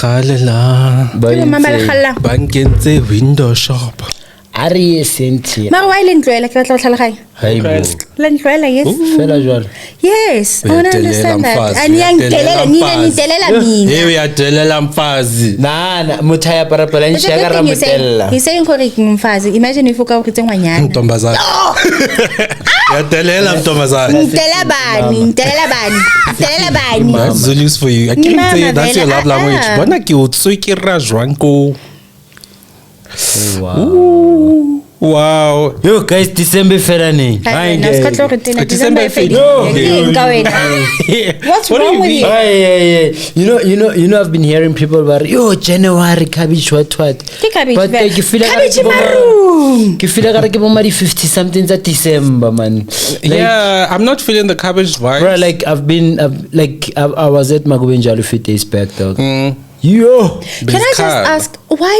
Khalela. Bankentse window shop. Ari senti. Ma wa ile ntloela ke batla go tlhaloganya. La ntloela yes. Fela jwalo. Yes, I want to understand that. Ani yang telela ni telela mina. Hey ya telela mfazi. Na mothaya parapela nshaka ra motella. He's saying gore ke mfazi. Imagine if uka go tse ngwanyana. Ntombazana. Ya telela mtombazana. Telela bani. That's Zulu's for you. I can't say that's your love language. Bona ke o tswekira jwang ko. Wow. Yo guys, December ferane. December What's wrong with you? You know I've been hearing people about January cabbage what. But cabbage maroon. Ke feel like ke bomari 50 something that December man. Yeah, I'm not feeling the cabbage vibe. Bro, like I was at Magubenjalo a few days back dog. Yo, can I just ask why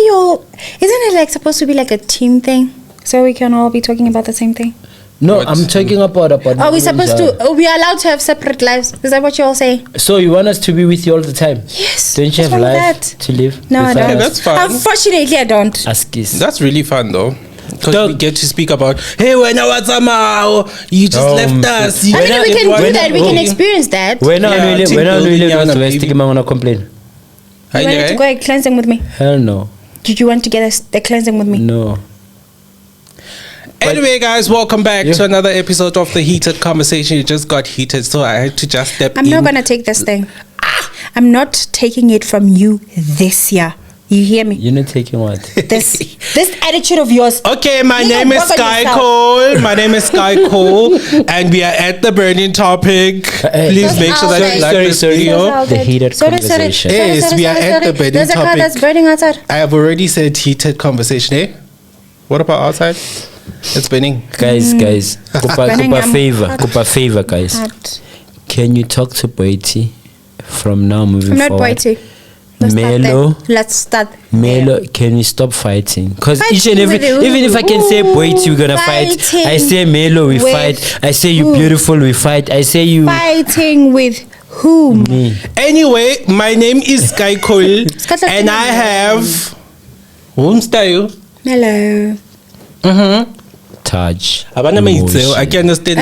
isn't it like supposed to be like a team thing so we can all be talking about the same thing? No, I'm talking about are we supposed to we are allowed to have separate lives? Is that what you all say? So you want us to be with you all the time? Yes. Don't you have life to live? No, I don't. Okay, that's fun. Unfortunately, I don't. That's really fun though. Because we get to speak about, hey, when I was you just left us. I mean, we can do that. We can experience that. When I really complain. You wanted to go a cleansing with me? Hell no. Did you want to get a cleansing with me? No. Anyway, guys, welcome back to another episode of the Heated Conversation. It just got heated, so I had to just step in. I'm not going to take this thing. I'm not taking it from you this year. You hear me? You're not taking what? This attitude of yours. Okay, my name is Sky Cole. And we are at the burning topic. Please make sure that you like this video. The heated conversation. Yes, we are at the burning topic. There's a car that's burning outside. I have already said heated conversation, eh? What about outside? It's burning. Guys. Kupa favor, guys. Can you talk to Boiti from now moving forward? I'm not Boiti. Let's start. Melo, can we stop fighting? Because each and every, even if I can say Boiti, we're gonna fight. I say Melo, we fight. I say you beautiful, we fight. I say you fighting with whom? Me. Anyway, my name is Sky Cole, and I have style. Hello. Taj. I can understand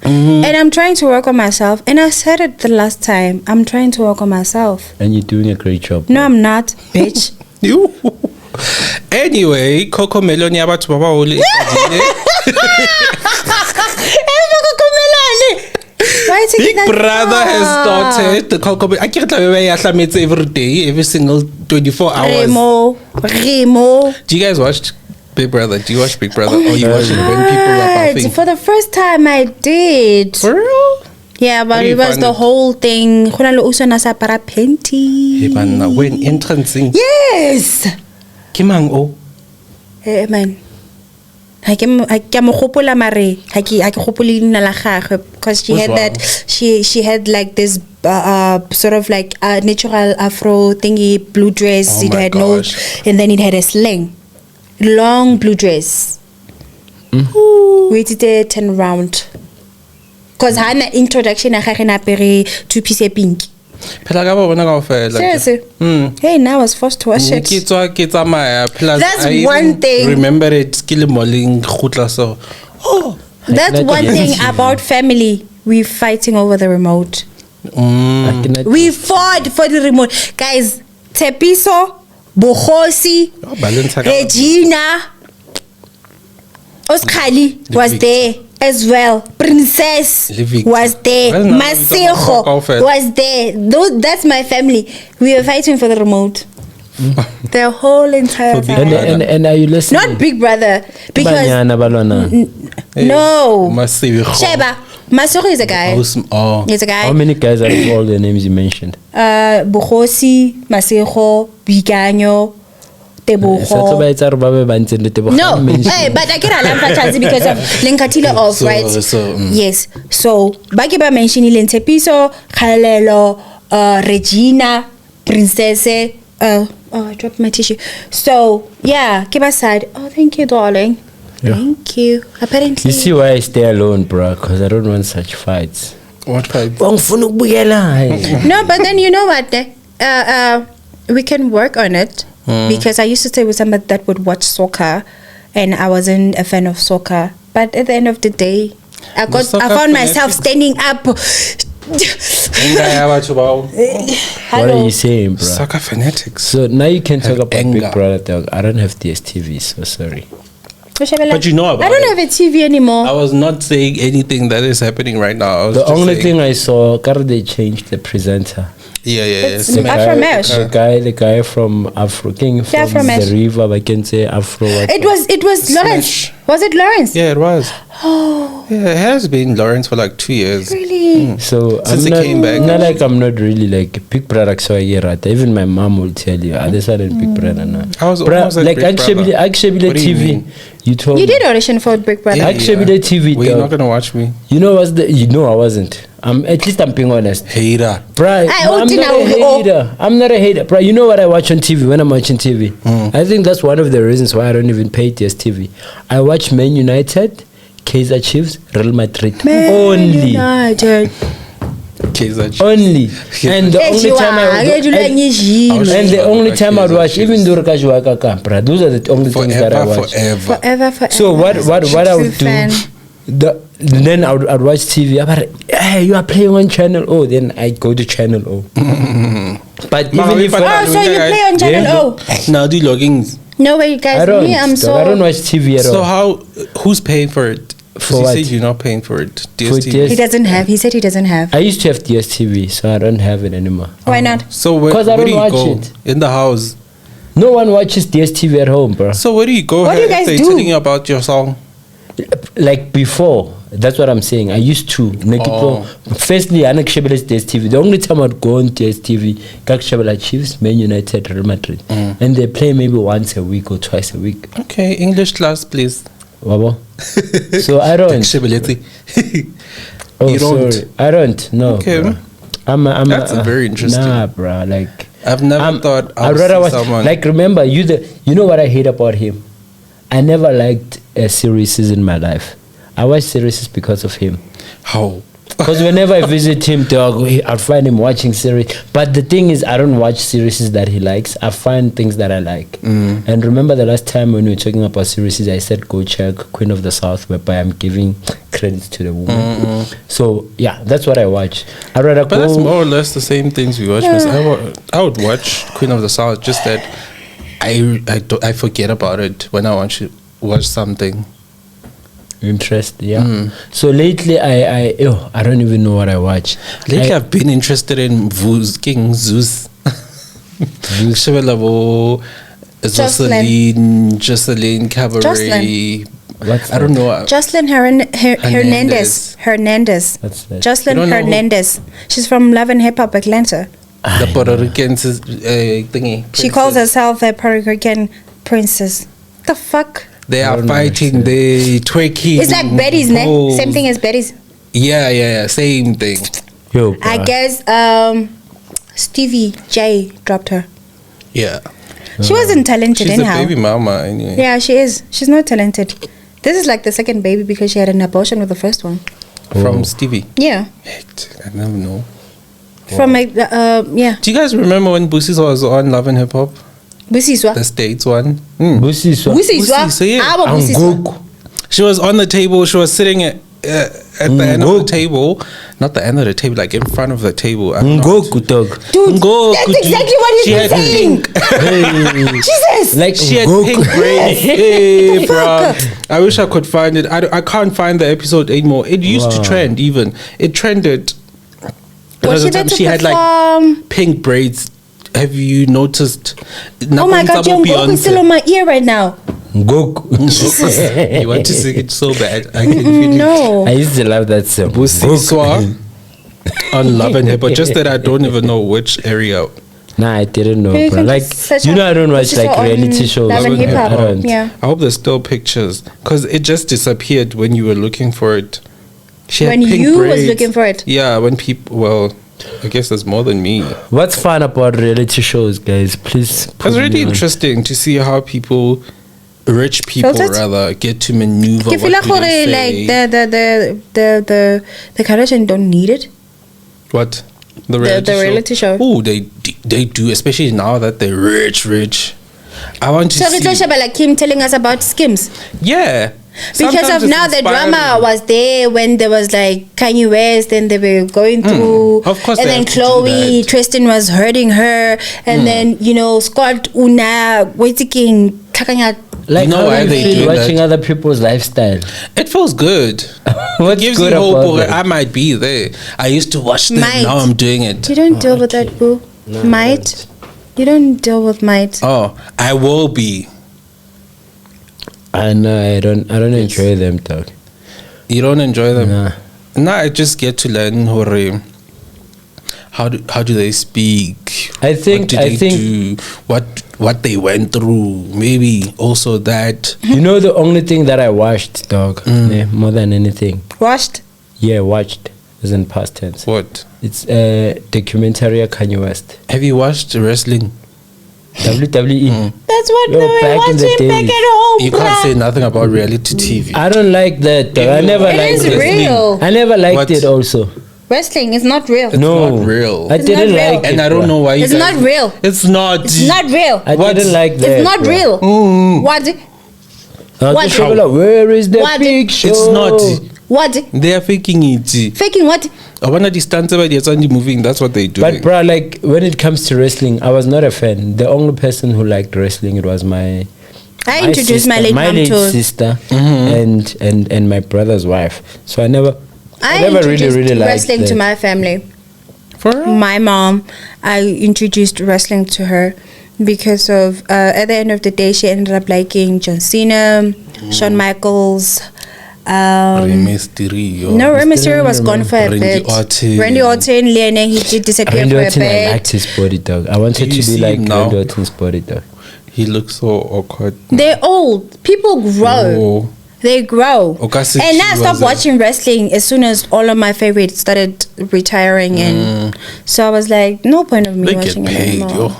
And I'm trying to work on myself. And I said it the last time. I'm trying to work on myself. And you're doing a great job. No, I'm not, bitch. Anyway, Coco Melon yabathu baba ole. Big Brother has started the Coco. I can't every day, every single 24 hours. Remo. Do you guys watch Big Brother? Do you watch Big Brother? Or you watch it when people are buffing? For the first time I did. For real? Yeah, but it was the whole thing. When entrancing. Yes. Kimang o? Man. Because she had like this sort of like natural afro thingy blue dress. It had and then it had a sling. Long blue dress. We did a turn around. Because her introduction I had a two-piece pink. Seriously? Hey, now I was forced to watch it. That's one thing. Remember it. That's one thing about family. We fighting over the remote. We fought for the remote. Guys, Tepiso, Bohosi, Regina, Oskali was there as well. Princess was there. Masejo was there. That's my family. We were fighting for the remote. The whole entire family. And are you listening? Not Big Brother. Because no. Sheba. Masejo is a guy. He's a guy. How many guys are all the names you mentioned? Bohosi, Masejo, Biganyo, Teboho. No, hey, but I get a lamp because of Lenkatila off, right? Yes. So, Bakiba mentioned Lentepiso, Khalelo, Regina, Princess. Oh, I dropped my tissue. So, yeah, Kiba said, oh, thank you, darling. Yeah. Thank you. Apparently. You see why I stay alone, bro? Because I don't want such fights. What pipe? No, but then you know what? We can work on it because I used to stay with somebody that would watch soccer, and I wasn't a fan of soccer. But at the end of the day, I found myself standing up. What are you saying, bro? Soccer fanatics. So now you can talk about Big Brother, dog. I don't have DSTV, so sorry. But you know about I don't have a TV anymore. I was not saying anything that is happening right now. The only thing I saw, they changed the presenter. Yeah. The guy from Afro King from the River, I can say Afro. It was Lawrence. Was it Lawrence? Yeah, it was. Oh. Yeah, it has been Lawrence for like 2 years. Really? So since he came back. Not like I'm not really like Big Brother, so I get right. Even my mom will tell you, I decided Big Brother now. I was almost like Big actually the TV. You told you me. did audition for Big Brother. Actually the TV. Well, you're not gonna watch me. You know I wasn't. At least I'm being honest. Hater. Bruh, I'm not a hater. Bruh, you know what I watch on TV when I'm watching TV? I think that's one of the reasons why I don't even pay DSTV. I watch Man United, Kaizer Chiefs, Real Madrid. Only. United. Kaizer Chiefs. Only. And the only time I'd watch, even though those are the only things that I watch. Forever. So what I would do, then I'd watch TV. Hey, you are playing on channel O. Then I go to channel O. But even if so you play on channel O. Now do logins. No way, guys. I don't watch TV at all. So who's paying for it? For what? You said you're not paying for it. DSTV. He said he doesn't have. I used to have DSTV, so I don't have it anymore. Why not? So where do you go? In the house. No one watches DSTV at home, bro. So where do you go? What do you guys do? Telling you about your song. Like before, that's what I'm saying. I used to. Firstly, I DSTV. The only time I'd go on DSTV, Kakshebela Chiefs, Man United, Real Madrid, and they play maybe once a week or twice a week. Okay, English class, please. Wabo. So I don't. You don't. Sorry. I don't. No. Okay. Bro. That's very interesting. Nah, bro. Like I've never thought I'd rather watch someone. Like remember, you know what I hate about him? I never liked series in my life. I watch series because of him. How? Because whenever I visit him, dog, I find him watching series. But the thing is, I don't watch series that he likes. I find things that I like. And remember the last time when we were talking about series, I said go check Queen of the South, whereby I'm giving credit to the woman. So yeah, that's what I watch. I'd rather But that's more or less the same things we watch. Yeah. I would watch Queen of the South, just that I forget about it when I watch something. Interest, yeah. So lately, I don't even know what I watch. Lately, I've been interested in King Zeus. Jocelyn Cabaret. I don't know. Jocelyn Hernandez. That's that. Jocelyn Hernandez. She's from Love and Hip Hop Atlanta. The Puerto Rican thingy. She calls herself a Puerto Rican princess. The fuck? They are fighting, they twerking. It's like Betty's, ne? Same thing as Betty's. Yeah, same thing. Yo, I guess Stevie J dropped her. Yeah. She wasn't talented anyhow. She's a baby mama anyway. Yeah, she is. She's not talented. This is like the second baby because she had an abortion with the first one. From Stevie? Yeah. I never know. From yeah. Do you guys remember when Busiswa was on Love and Hip Hop? Busiswa? The States one? Busiswa, yeah. She was on the table. She was sitting at the end of the table. Not the end of the table, like in front of the table. Ngoku, dog. Dude, that's exactly what he's been saying. Jesus. Like she had pink braids. Hey, bro. I wish I could find it. I can't find the episode anymore. It used to trend even. It trended. She had like pink braids. Have you noticed? Oh my God, Ngoku is still on my ear right now. Ngoku. You want to sing it so bad. No. I used to love that song. Busiswa on Love and Hip Hop. Just that I don't even know which area. Nah, I didn't know, bro. Like, you know, I don't watch like reality shows. Love and Hip Hop. I don't. Yeah. I hope there's still pictures because it just disappeared when you were looking for it. When you was looking for it. Yeah, when people. Well, I guess there's more than me. What's fun about reality shows, guys? Please. It's really interesting to see how people, rich people rather, get to maneuver. I feel like the Kardashians don't need it. What? The reality show? Oh, they do, especially now that they're rich. I want to see. So like him telling us about Skims. Yeah. Because Sometimes of now the drama was there when there was like Kanye West and they were going through. Of course. And then Chloe, Tristan was hurting her. And then, Scott, Una, waiting, like, you know why they do watching that? Other people's lifestyle. It feels good. What's gives good you hope. about I might be there. I used to watch them. Now I'm doing it. You don't deal with that, boo. No, might. You don't deal with might. Oh, I will be. I know. I don't enjoy them, dog. You don't enjoy them? Nah. I just get to learn how do they speak? I think do? What they went through. Maybe also that. You know the only thing that I watched, dog, more than anything. Watched? Yeah, watched. Is in past tense. What? It's a documentary of Kanye West. Have you watched wrestling? WWE. That's what we were watching back at home. You can't say nothing about reality TV. I don't like that. I never liked it. Real. I never liked it also. Wrestling is not real. It's not real. I didn't like it. And I don't know why you It's not real. It's not. It's not real. I didn't like that. It's not real. What? What? Where is the picture? It's not. What? They are faking it. Faking what? I want to distance about the only moving. That's what they do. But bro, like when it comes to wrestling, I was not a fan. The only person who liked wrestling, it was I introduced my late sister and my brother's wife. So I never really liked wrestling to my family. For real? My mom, I introduced wrestling to her because of at the end of the day, she ended up liking John Cena, Shawn Michaels. Rey Mysterio. No, Rey Mysterio was gone for a bit. Randy Orton, he did disappear for a bit. I liked his body, dog. I wanted to be like Randy Orton's body, dog. He looks so awkward. They're old. People grow. Oh. They grow. And I stopped watching wrestling as soon as all of my favorites started retiring. And so I was like, no point of me watching it anymore.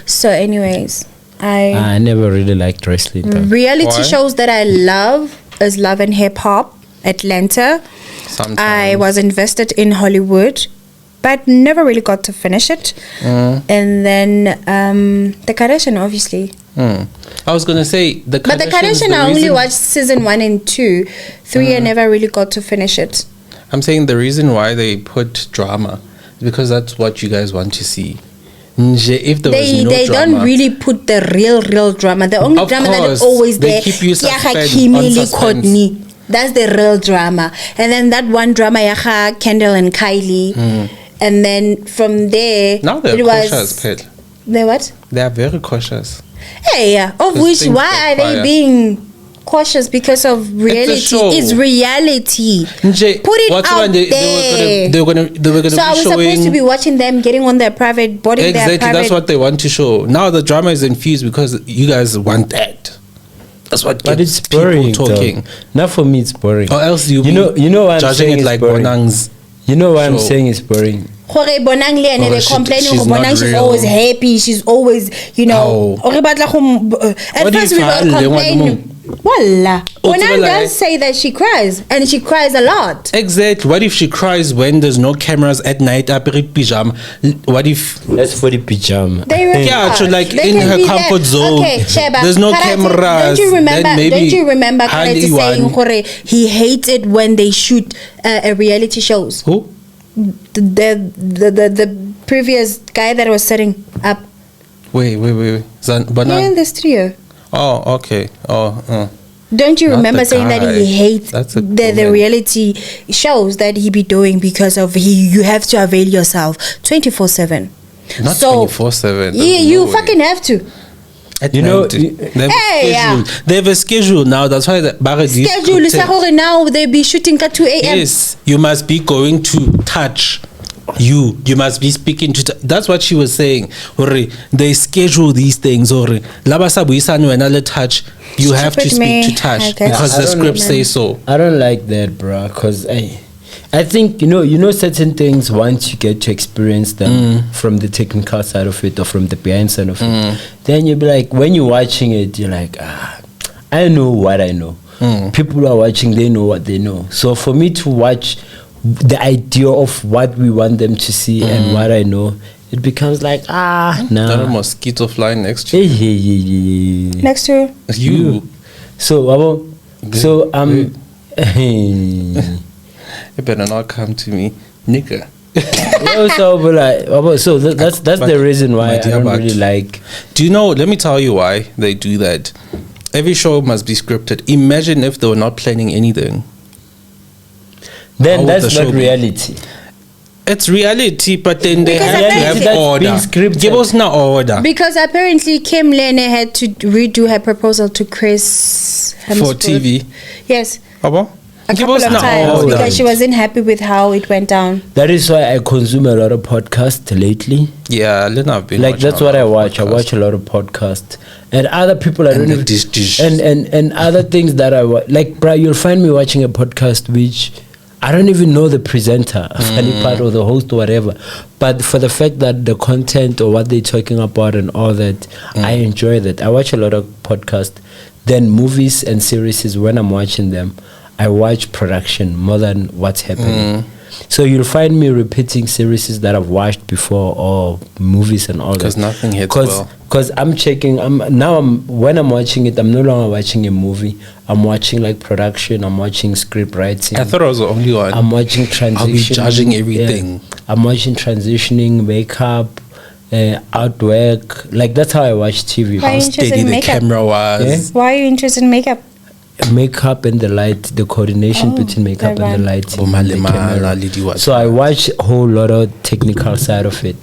So anyways, I never really liked wrestling, dog. Reality shows that I love is Love and Hip Hop, Atlanta. Sometimes. I was invested in Hollywood, but never really got to finish it. And then The Kardashian, obviously. I was gonna say The Kardashian. But The Kardashian, I only watched season 1 and 2. 3, I never really got to finish it. I'm saying the reason why they put drama is because that's what you guys want to see. If there was no they drama, don't really put the real drama. The only drama that is always there, keep you Courtney. That's the real drama. And then that one drama, Yaha, Kendall and Kylie. And then from there, now they're cautious, Pet. They what? They are very cautious. Hey, yeah. Of which, why are they being cautious? Because of reality. It's reality. Put it out there. They were gonna so I was supposed to be watching them getting on their private body. Exactly, that's what they want to show. Now the drama is infused because you guys want that. That's what but it's boring, people talking. Not for me, it's boring. Or else you know why I'm judging saying it like boring. Bonang's. You know why I'm saying it's boring. They're complaining. She's always happy. She's always, at first we were complaining. Wallah. Bonang does say that she cries, and she cries a lot. Exactly. What if she cries when there's no cameras at night? Pyjama. What if? That's for the pyjama. In her comfort zone. Okay, Sheba, there's no cameras. Don't you remember Karate saying he hates it when they shoot reality shows? Who? The previous guy that was setting up. Wait. Bonang in the studio. Oh, okay. Don't you remember saying that he hates the reality shows that he be doing because of you have to avail yourself 24/7. Not 24/7. Yeah, you fucking have to. They have a schedule now. That's why the schedule now they be shooting at 2 a.m. Yes, you must be going to touch. You must be speaking to. That's what she was saying. They schedule these things. Touch. You have to speak to touch because the script says so. I don't like that, bro. Because I think certain things once you get to experience them from the technical side of it or from the behind side of it, then you'll be like, when you're watching it, you're like, I know what I know. People who are watching, they know what they know. So for me to watch the idea of what we want them to see and what I know, it becomes like Not a mosquito flying next to you. Next to you. So you better not come to me, nigga. So that's the reason why I don't really like. Do you know? Let me tell you why they do that. Every show must be scripted. Imagine if they were not planning anything. Then that's not reality. It's reality, but then they Because have to have order. Give us no order. Because apparently Kim Lene had to redo her proposal to Chris Hemsworth. For TV. Yes. Abo? A couple of times because she wasn't happy with how it went down. That is why I consume a lot of podcasts lately. Yeah, I've been like that's what I watch. I watch a lot of podcasts and other people. I don't even and other things that I watch. Like, bro, you'll find me watching a podcast which I don't even know the presenter, funny part, or the host, or whatever. But for the fact that the content or what they're talking about and all that, I enjoy that. I watch a lot of podcasts. Then movies and series, when I'm watching them, I watch production more than what's happening. So you'll find me repeating series that I've watched before or movies and all that. Because nothing hits well. Because I'm checking. When I'm watching it, I'm no longer watching a movie. I'm watching like production. I'm watching script writing. I thought I was the only one. I'm watching transition. I'll be judging everything. Yeah. I'm watching transitioning, makeup, artwork. Like that's how I watch TV. How steady the camera was. Why are you interested in makeup? Makeup and the light, the coordination between makeup and the lighting. So I watch a whole lot of technical side of it.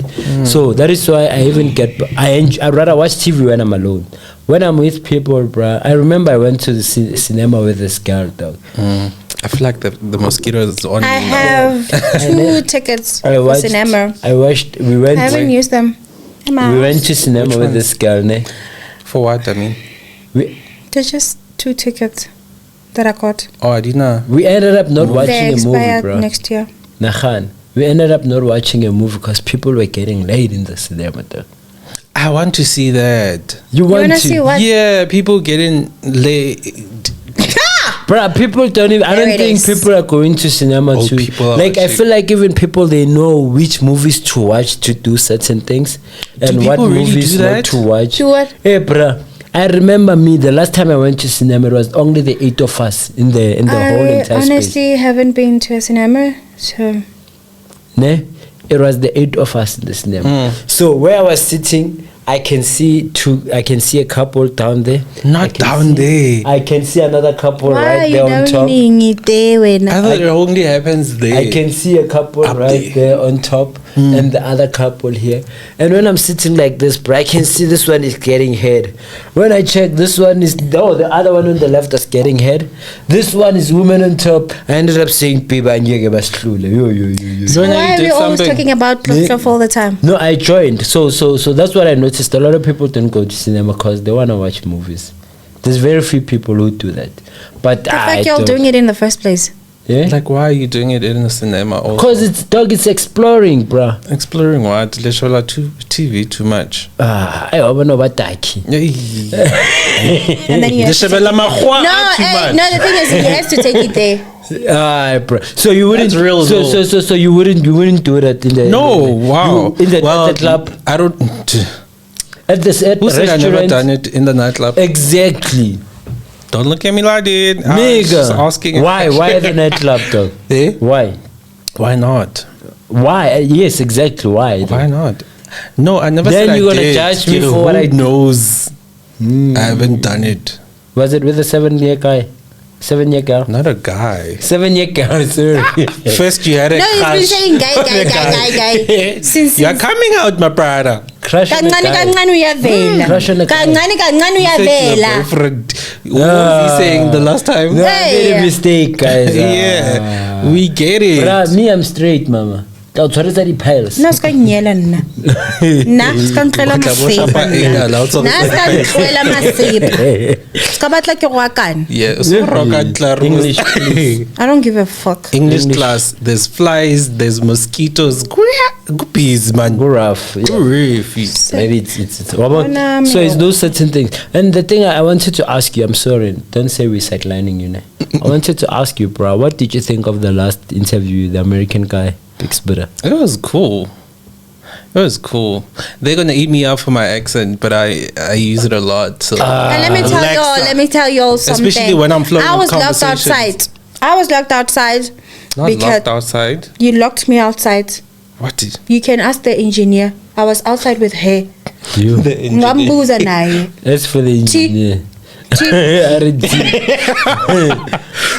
So that is why I even I'd rather watch TV when I'm alone. When I'm with people, bruh, I remember I went to the cinema with this girl, dog. I feel like the mosquito is on. I have 2 tickets for cinema. I haven't used them. We went to cinema with this girl, ne? For what? I mean, they're just 2 tickets that I got. Oh, I didn't know. We ended up not watching a movie, bro. Next year. Nahan, we ended up not watching a movie because people were getting late in the cinema, though. I want to see that. You want to see what? Yeah, people getting late. Bro, people don't even. I don't think people are going to cinema to. Like, I feel like even people, they know which movies to watch to do certain things and what movies not to watch. To what? Hey, bro. I remember the last time I went to cinema, it was only the 8 of us in the whole entire space. I honestly haven't been to a cinema, so. Ne? It was the 8 of us in the cinema. So where I was sitting, I can see a couple down there. Not down there. I can see another couple right there on top. I thought it only happens there. I can see a couple right there on top and the other couple here. And when I'm sitting like this, bro, I can see this one is getting head. When I check, this one is the other one on the left is getting head. This one is woman on top. I ended up saying Piba and Yega. So why are we always talking about stuff all the time? No, I joined. So that's what I noticed. A lot of people don't go to cinema because they want to watch movies. There's very few people who do that. But the fact you're doing it in the first place. Yeah? Like, why are you doing it in the cinema? Because it's exploring, bruh. Exploring what? Let's show like TV too much. I don't know about that. And then you have to the thing is, he has to take it there. Bro. So you wouldn't so you wouldn't do that in the in the club. I don't. At this Who said I never done it in the nightclub? Exactly. Don't look at me like that. Nigga. Asking why the nightclub though? Why not? Why? Yes, exactly. Why not? No, I never said I did. Then you're gonna judge me for what I knows. I haven't done it. Was it with a 7-year guy? 7-year girl? Not a guy. 7-year girl, sir. First you had a crush. No, he's been saying guy. Since you're coming out, my brother. Crush on a guy. Crush on a guy. Boyfriend. What was he saying the last time? No, I made a mistake, guys. Yeah, we get it. Me, I'm straight, mama. I'll try to piles. No, ska nyela nna. Na, ska ntlela masepa. Na, ska ntlela masepa. Ska batla ke go akana. Yeah, so English, please. I don't give a fuck. English class, there's flies, there's mosquitoes. Goopies, man. Go rough. Yeah. Maybe it's so it's those certain things. And the thing I wanted to ask you, I'm sorry, don't say we're sidelining you now. I wanted to ask you, bro, what did you think of the last interview, the American guy, Bixbuda? It was cool. It was cool. They're gonna eat me out for my accent, but I use it a lot. So And let me tell you all something. Especially when I'm flowing. I was locked outside. Not locked outside. You locked me outside. What did You can ask the engineer. I was outside with her. You. Ngambuza naye. That's for the engineer.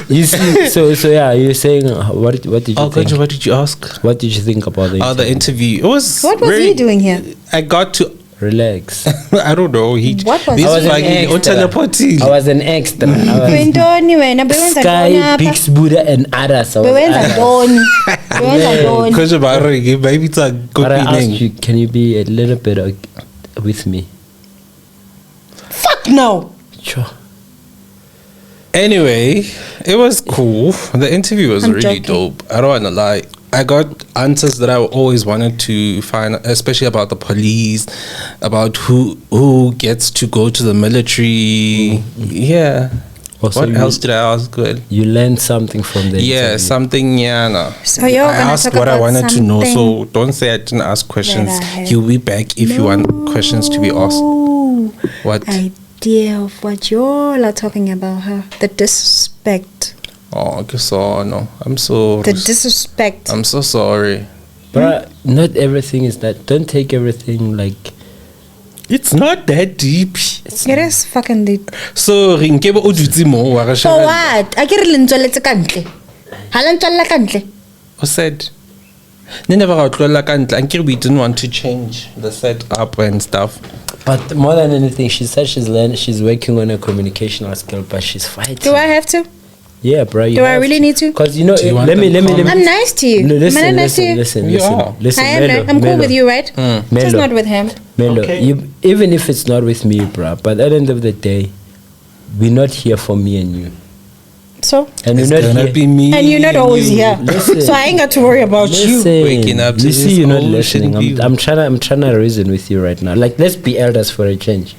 You see, so yeah, you're saying what did you think? What did you ask? What did you think about the interview? The interview. It was. What was he doing here? I got to relax. I don't know. What was I was an extra. Sky, Bixbuda, and others. Maybe it's a good But I asked meaning. you, can you be a little bit with me? Fuck no. Sure. Anyway, it was cool. The interview was really dope. I don't want to lie. I got answers that I always wanted to find, especially about the police, about who gets to go to the military. Yeah. Also, what else did I ask? Good. You learned something from the interview. Something. Yeah, no. So you're I asked what I wanted to know. So don't say I didn't ask questions. You'll be back if you want questions to be asked. What? Idea of what y'all are talking about her. The disrespect. Oh, I guess so. No, I'm so. The disrespect. I'm so sorry. But not everything is that. Don't take everything like. It's not that deep. It is fucking deep. So, Rinkebo Odutsi mo wa For what? I get lentsoletse kantle. Hala ntsolla kantle. Who said? We didn't want to change the setup and stuff. But more than anything, she said she's working on a communicational skill, but she's fighting. Do I have to? Yeah, bro. Do I really need to? Because let me. I'm nice to you. No, listen, Am I nice to you? listen. I am. I'm cool with you, right? Just not with him. Melo, Okay. even if it's not with me, bro. But at the end of the day, we're not here for me and you. So? And It's we're not gonna here. be me. And you're not always you. here. Listen. So I ain't got to worry about you. Waking up to You this, see, you're not oh, listening. shouldn't be- I'm trying to reason with you right now. Like, let's be elders for a change.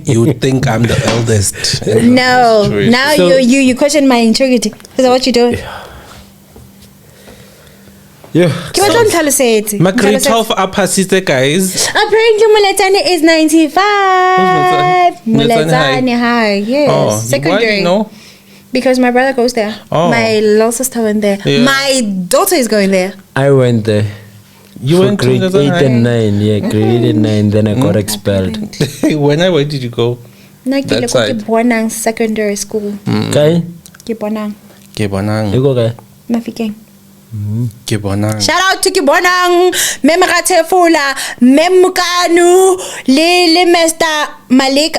You think I'm the eldest. No. Situation. Now So- you question my integrity. Is that what you're doing? Yeah. Ke batla ntlhalosetse. My grade 12 up hasite, guys. Apparently Mulatane is 95. Who's Mulatane High? Mulatane High, yes. Oh, why do Secondary. you know? Because my brother goes there. Oh. My little sister went there. Yeah. My daughter is going there. I went there. You for went to grade Mulatane 8 High? and 9. Yeah, grade 8 and 9. Then I got expelled. Where did you go? No, ke That le ko side. ke Bonang Secondary School. Okay. Ke Bonang. Ke bonang. You go, guy. Mafikeng. Ke bonang. Shout out to Kibonang, Mem Ratefula, Mem Mukanu, Le Mr. Malik,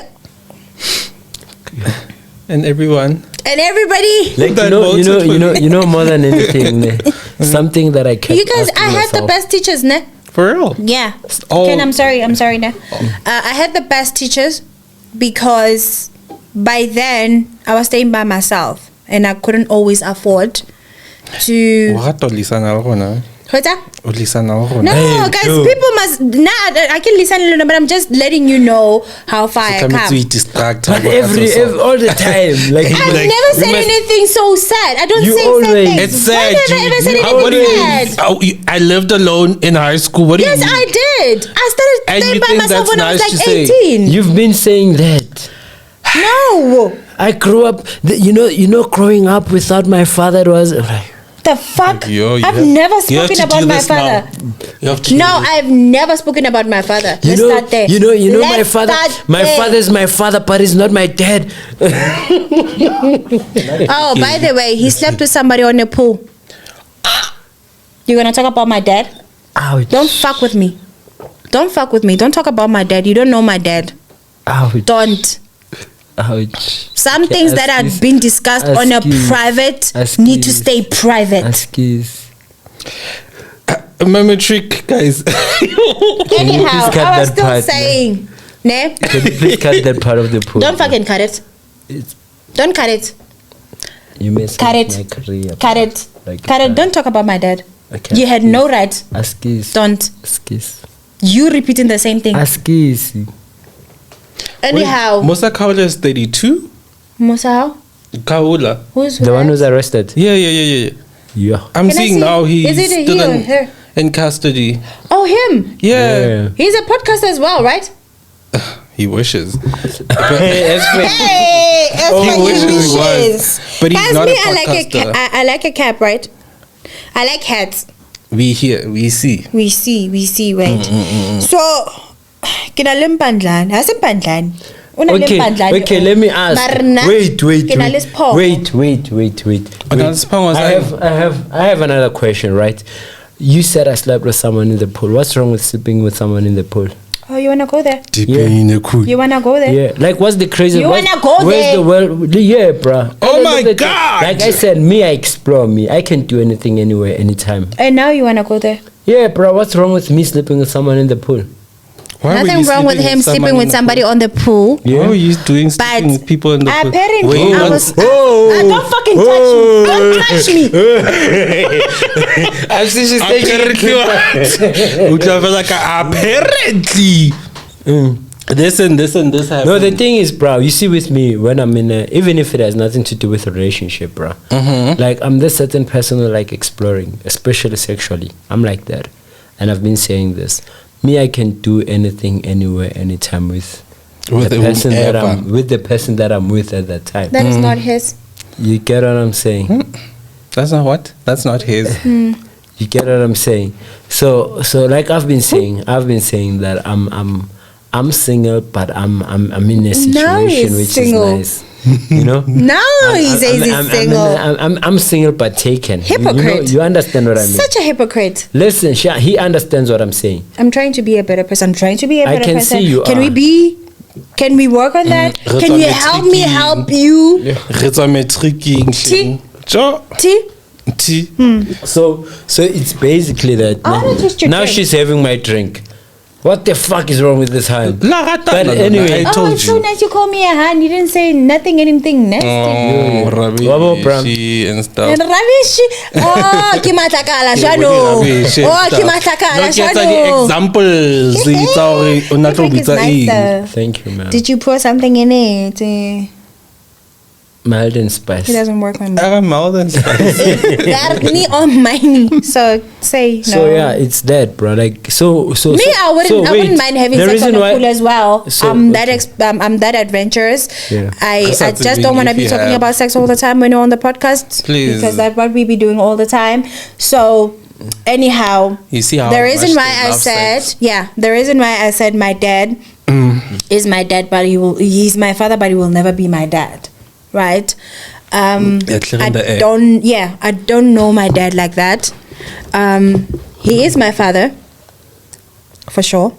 And everyone. and everybody. Like, That you know more than anything, something that I kept You guys, asking I had the myself. best teachers, ne? For real. Yeah. Oh. Ken, I'm sorry, ne? I had the best teachers because by then I was staying by myself and I couldn't always afford to. What What's that? No, Hey, guys, dude. people must. I can listen, but I'm just letting you know how far I come. But all the time, like I've like, never we said must- anything so sad. I don't You say always- sad things. It's sad. When have I ever said What do anything you sad? I lived alone in high school. What do Yes, you mean? I did. I started And staying you by think myself that's when I was nice like to say? 18. You've been saying that. No. I grew up. Growing up without my father was like. The fuck? Yo, you I've have- never you have spoken to about do my this now. father. You have to No, do this. I've never spoken about my father. Let's start there. You know, my Let's father. start My there. father's my father, but he's not my dad. Oh, by the way, he slept with somebody on the pool. You're gonna talk about my dad? Ouch. Don't fuck with me. Don't fuck with me. Don't talk about my dad. You don't know my dad. Ouch. Don't. Ouch. Some Okay, things that excuse- have been discussed on a excuse- private excuse- need to stay private. Excuse. Meme trick, guys. Anyhow, I was still saying, ne? Can you please cut that part of the pool? Don't fucking cut it. Don't cut it. You messed Cut up it. my career. Cut it. Like Cut it. Don't talk about my dad. Okay. You had no right. Askis. Don't. Askis. You repeating the same thing. Askis. Anyhow. Musa Kaula is 32. Musa how? Kaula. Who's The one who's arrested. Yeah. Yeah. I'm Can I seeing see? now Is it he's still he or her? in custody. Oh, him. Yeah. He's a podcaster as well, right? He wishes. Hey, He wishes he was. But he's not a podcaster. I like a cap, right? I like hats. We hear, we see. We see, wait. So, kina le mpandlane, ha se mpandlane. Okay, let me ask. Wait. I have another question, right? You said I slept with someone in the pool. What's wrong with sleeping with someone in the pool? Oh, you wanna go there? Deep in the cool. You wanna go there? Yeah, like what's the crazy? You wanna go where's there? The world? Yeah, bruh. Oh my God! Like I said, I explore me. I can do anything, anywhere, anytime. And now you wanna go there? Yeah, bruh. What's wrong with me sleeping with someone in the pool? Why were Nothing you wrong with him sleeping with somebody on the pool. Yeah. Why were you doing sleeping with people in the pool? Apparently, I was. Don't fucking touch me! Don't touch me! I've seen she's apparently. This happened. No, the thing is, bro, you see with me, when I'm in a, even if it has nothing to do with a relationship, bro, like I'm this certain person who like exploring, especially sexually. I'm like that. And I've been saying this. Me, I can do anything, anywhere, anytime with the person that I'm with, the person that I'm with at that time. That is not his. You get what I'm saying? That's not what? That's not his. You get what I'm saying? So like I've been saying that I'm single, but I'm in a situation which single. is nice. You know? No, he says he's single. I'm single but taken. Hypocrite. You understand what I mean? Such a hypocrite. Listen, he understands what I'm saying. I'm trying to be a better person. I'm trying to be a better person. I can see you Can are. we be? Can we work on that? Can you help me help you? T. So it's basically that. Now she's having my drink. What the fuck is wrong with this hand? But anyway, I told you. So nice you call me a hand. You didn't say anything nasty. Oh, rubbish and stuff. Rubbish. Oh, ki matlakala jwalo. Oh, ki matlakala jwalo. Examples. Thank you, man. Did you pour something in it? Mild and spicy. It doesn't work on me. Mild and spicy. That me on mine. So say no. So yeah, it's that, bro. Like so. Me, I wouldn't mind having sex on the pool as well. So, I'm that adventurous. Yeah. I just don't want to be talking about sex all the time when you're on the podcast. Please. Because that's what we be doing all the time. So anyhow, you see how the reason why I said my dad is my dad, but he's my father, but he will never be my dad. Right? I don't know my dad like that. He is my father, for sure.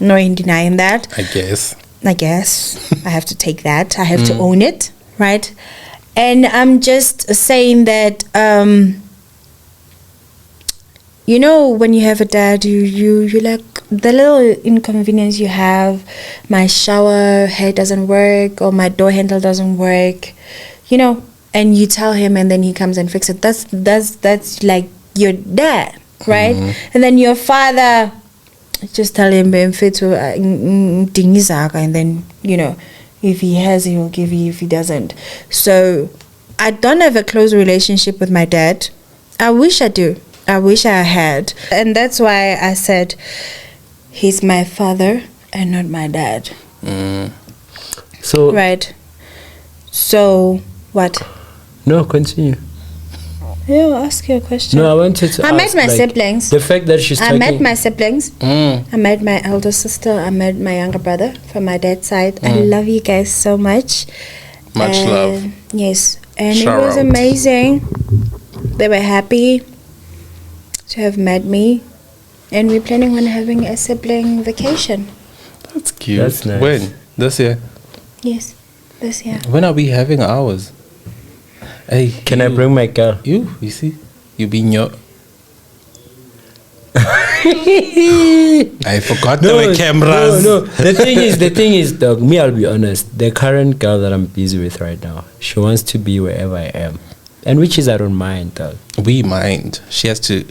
No denying that. I guess. I have to take that. I have to own it, right? And I'm just saying that, you know, when you have a dad, you like the little inconvenience you have. My shower head doesn't work, or my door handle doesn't work, you know, and you tell him, and then he comes and fixes it. That's like your dad, right? And then your father, just tell him and then, you know, if he has, he will give you. If he doesn't, so I don't have a close relationship with my dad. I wish I do. I wish I had. And that's why I said he's my father and not my dad. So right. So what? No, continue. Yeah, I'll ask you a question. No, I wanted to. I met my siblings. The fact that she's. I met my siblings. I met my elder sister. I met my younger brother from my dad's side. I love you guys so much. Much love. Yes, and Shout it was out. amazing. They were happy to have met me, and we're planning on having a sibling vacation. That's cute. That's nice. When? This year? Yes, this year. When are we having ours? Hey, Can I bring my girl? You see? You being your... I forgot there were cameras. No. The thing is, dog, me, I'll be honest. The current girl that I'm busy with right now, she wants to be wherever I am. And which is, I don't mind, dog. We mind. She has to.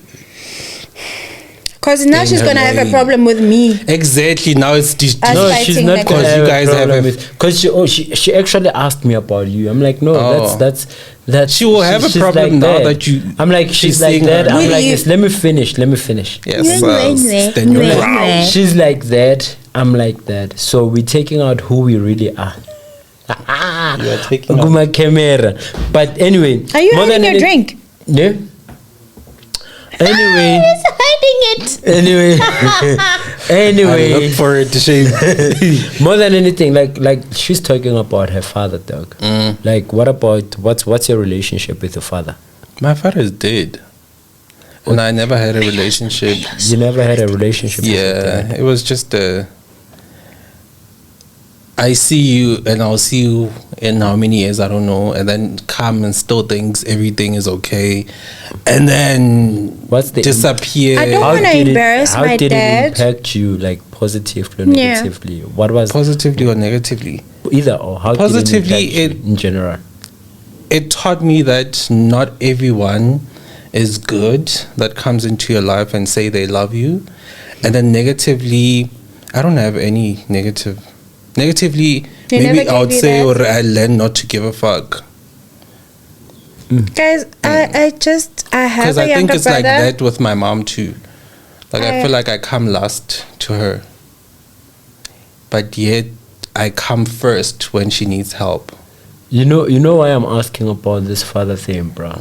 Because now she's going to have a problem with me. Exactly. Now it's... No, she's not because you guys have a... Because she actually asked me about you. I'm like, no, that's she will have a problem like now that you... I'm like, she's like that. I'm like, yes, let me finish. Yes. She's like that. I'm like that. So we're taking out who we really are. You are taking out... my camera. But anyway... Are you having your drink? Yeah. Anyway, Anyway, I look forward to shame. More than anything, like she's talking about her father, dog. Like, what about what's your relationship with your father? My father is dead, and I never had a relationship. You never had a relationship? Yeah, it was just I see you and I'll see you in how many years, I don't know, and then come and still thinks everything is okay, and then disappear. I don't want to embarrass my dad. How did it impact you, like positively or negatively? Yeah. What was positively or negatively? Either or. How positively, did it impact you in general? It taught me that not everyone is good that comes into your life and say they love you, and then negatively, I don't have any negative. Negatively, maybe I would say, or I learned not to give a fuck. Guys, I have a younger brother. Because I think it's like that with my mom too. Like I feel like I come last to her, but yet I come first when she needs help. You know why I'm asking about this father thing, bro?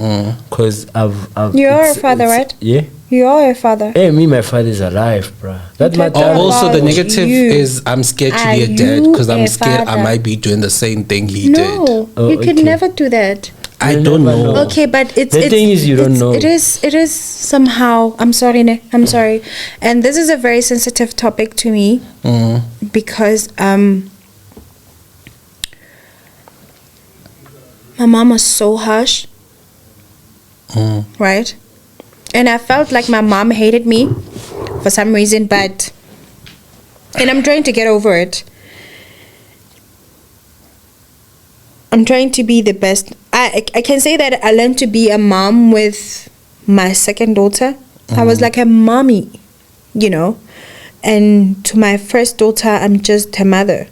Because You're a father, right? Yeah. You are a father. Hey, me, my father is alive, bro. That my dad. Also, the negative is I'm scared to be a dad because I'm scared I might be doing the same thing he did. No, you could never do that. I don't know. Okay, but the thing is you don't know. It is somehow. I'm sorry, Ne. I'm sorry, and this is a very sensitive topic to me because my mom was so harsh, right? And I felt like my mom hated me for some reason, and I'm trying to get over it. I'm trying to be the best. I can say that I learned to be a mom with my second daughter. I was like a mommy, you know. And to my first daughter, I'm just her mother.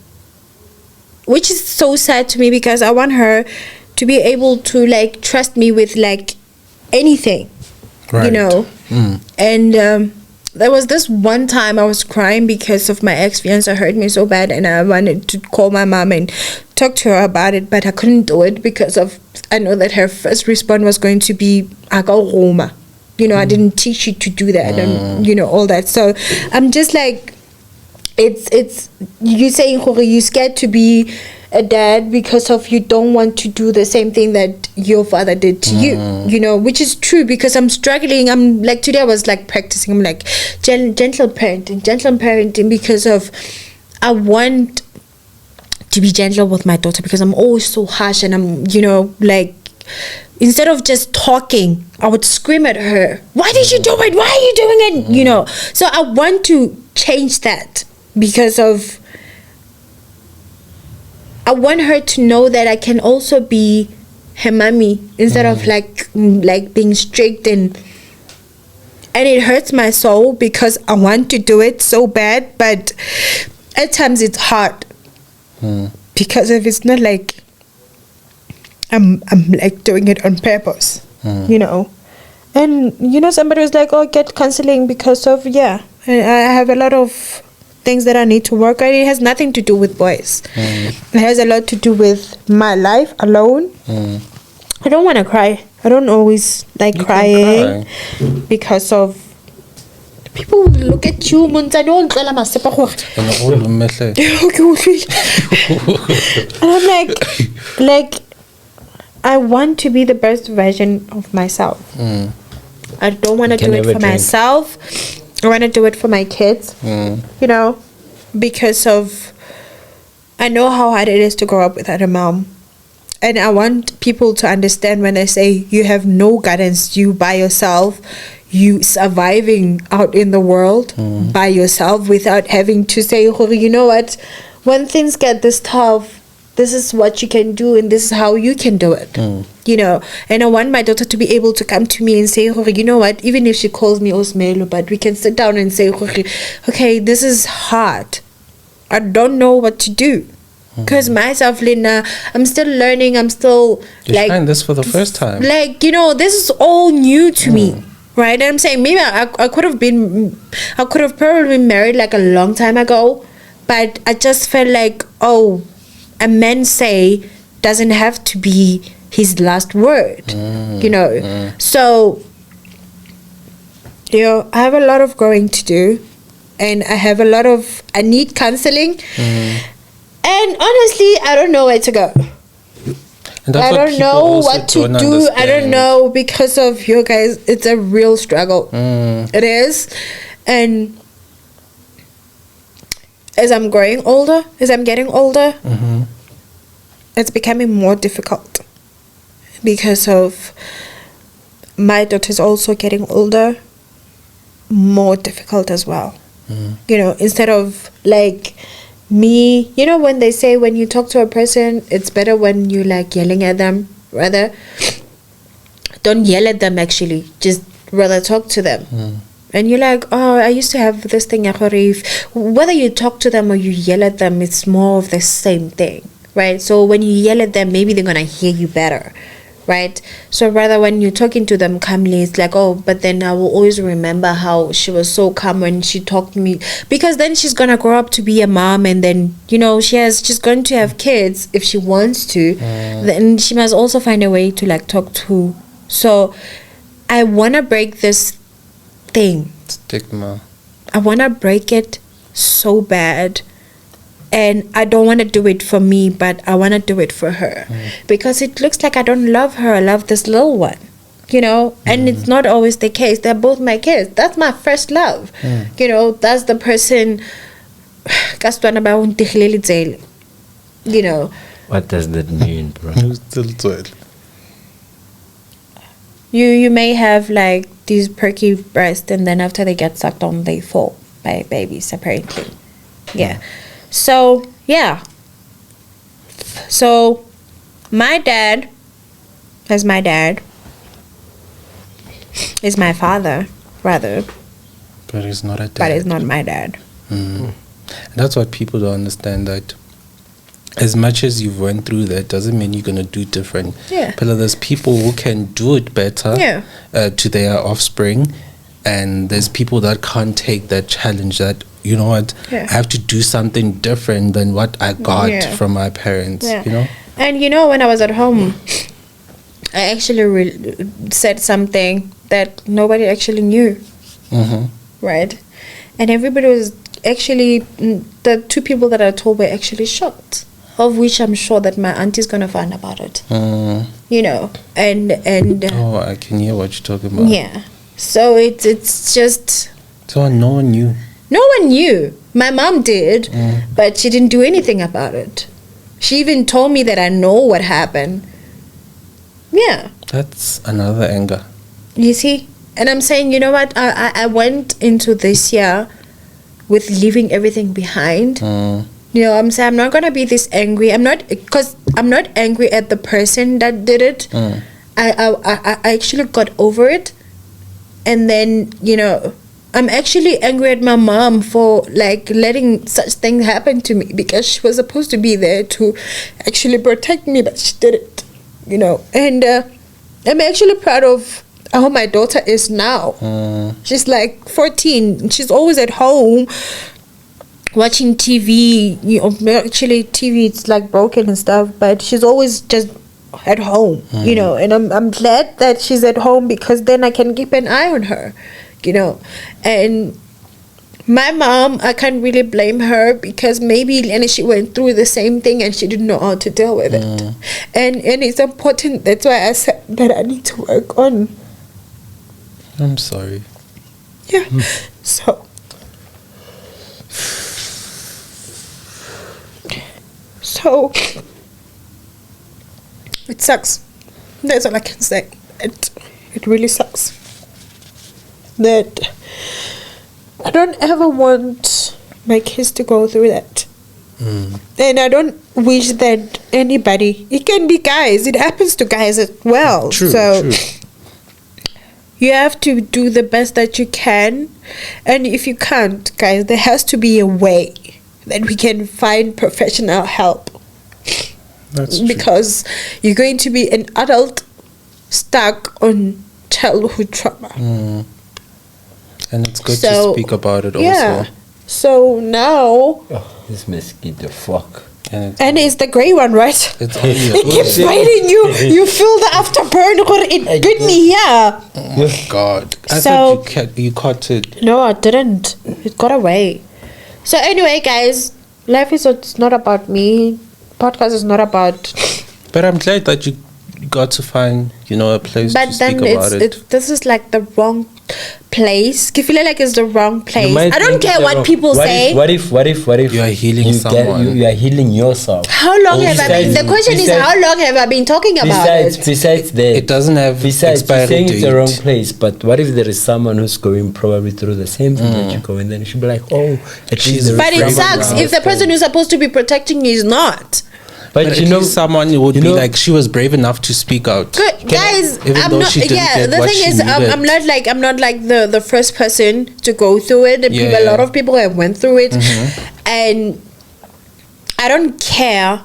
Which is so sad to me because I want her to be able to like trust me with like anything. Right. You know, and there was this one time I was crying because of my ex-fiancé hurt me so bad, and I wanted to call my mom and talk to her about it, but I couldn't do it because I know that her first response was going to be Roma. You know, I didn't teach you to do that, and you know all that. So I'm just like, it's you saying you're scared to be a dad because of you don't want to do the same thing that your father did to you, you know, which is true because I'm struggling. I'm like, today I was like practicing, I'm like gentle parenting because of I want to be gentle with my daughter because I'm always so harsh and I'm, you know, like instead of just talking, I would scream at her, why did you do it? Why are you doing it? You know, so I want to change that because of I want her to know that I can also be her mommy instead of like being strict and it hurts my soul because I want to do it so bad, but at times it's hard because if it's not like I'm like doing it on purpose, you know. And you know, somebody was like, oh, get counseling because of I have a lot of things that I need to work on. It has nothing to do with boys. It has a lot to do with my life alone. I don't want to cry. I don't always like crying because of people will look at you and I'm like I want to be the best version of myself. I don't want to do it for myself. I want to do it for my kids, you know, because of, I know how hard it is to grow up without a mom. And I want people to understand when I say you have no guidance, you by yourself, you surviving out in the world by yourself without having to say, you know what, when things get this tough, this is what you can do and this is how you can do it. You know, and I want my daughter to be able to come to me and say, you know what, even if she calls me Osmelo, but we can sit down and say, okay, this is hard. I don't know what to do. Because myself, Lina, I'm still learning. I'm still You're trying this for the first time. Like, you know, this is all new to me. Right? And I'm saying maybe I could have probably been married like a long time ago. But I just felt like, oh, a man say doesn't have to be his last word, you know. So, you know, I have a lot of growing to do, and I need counseling, and honestly, I don't know where to go. I don't know what to do. Understand. I don't know, because of you guys, it's a real struggle. It is, and as I'm getting older, it's becoming more difficult because of my daughter's also getting older, more difficult as well. You know, instead of like me, you know, when they say when you talk to a person, it's better when you like yelling at them, rather don't yell at them, actually, just rather talk to them. And you're like, oh, I used to have this thing, whether you talk to them or you yell at them, it's more of the same thing, right? So when you yell at them, maybe they're going to hear you better, right? So rather when you're talking to them calmly, it's like, oh, but then I will always remember how she was so calm when she talked to me, because then she's going to grow up to be a mom, and then, you know, she's going to have kids if she wants to. Then she must also find a way to like talk to. So I want to break this stigma. I want to break it so bad, and I don't want to do it for me, but I want to do it for her, because it looks like I don't love her. I love this little one, you know, and it's not always the case. They're both my kids. That's my first love. You know, that's the person. You know, what does that mean, bro? You may have like these perky breasts, and then after they get sucked on, they fall by babies, apparently. Yeah. So, yeah. So, my dad is my father, rather. But he's not a dad. But he's not my dad. That's what people don't understand, that as much as you've went through that doesn't mean you're going to do different. Yeah. But there's people who can do it better to their offspring, and there's people that can't take that challenge, that, you know what, I have to do something different than what I got from my parents, you know. And you know, when I was at home, I actually said something that nobody actually knew, right? And everybody was actually, the two people that I told were actually shocked, of which I'm sure that my auntie's gonna find about it. You know, and oh, I can hear what you're talking about. Yeah. So it's just, so no one knew. No one knew. My mom did, but she didn't do anything about it. She even told me that I know what happened. Yeah. That's another anger. You see? And I'm saying, you know what? I went into this year with leaving everything behind. You know, I'm saying I'm not going to be this angry. I'm not, because I'm not angry at the person that did it. I actually got over it. And then, you know, I'm actually angry at my mom for like letting such things happen to me, because she was supposed to be there to actually protect me, but she didn't, you know. And I'm actually proud of how my daughter is now. She's like 14. She's always at home watching TV. You know, actually TV, it's like broken and stuff, but she's always just at home, you know. And I'm glad that she's at home, because then I can keep an eye on her, you know. And my mom, I can't really blame her, because maybe she went through the same thing and she didn't know how to deal with it. And it's important. That's why I said that I need to work on. I'm sorry. Yeah. So it sucks. That's all I can say. It really sucks. that I don't ever want my kids to go through that. And I don't wish that anybody, it can be guys, it happens to guys as well. True. You have to do the best that you can, and if you can't, guys, there has to be a way that we can find professional help. That's true. Because you're going to be an adult stuck on childhood trauma. And it's good to speak about it yeah. also. So now, This mosquito, fuck. and it's the grey one, right? It's only It keeps biting you. You feel the afterburn. It bit me here. Oh God! I So- thought you caught it. No, I didn't. It got away. So anyway, guys, life is it's not about me. Podcast is not about. But I'm glad that you got to find, a place But to speak then about it. this is like the wrong place. I feel like it's the wrong place. I don't think care it's what wrong. people say. What if You are healing someone. You are healing yourself. How long have I been? The question is, how long have I been talking about it? Besides that, It doesn't have besides you're expiry saying it's the date. wrong place, but what if there is someone who's going probably through the same thing that you go, and then you should be like, oh, at least there is But it someone sucks else if the person who's supposed to be protecting you is not. But But you know, someone would you be know- like, she was brave enough to speak out. Good guys, Even I'm though not. she didn't Yeah, get the what thing she is, needed. I'm not like the first person to go through it. And people, a Yeah. lot of people have went through it, and I don't care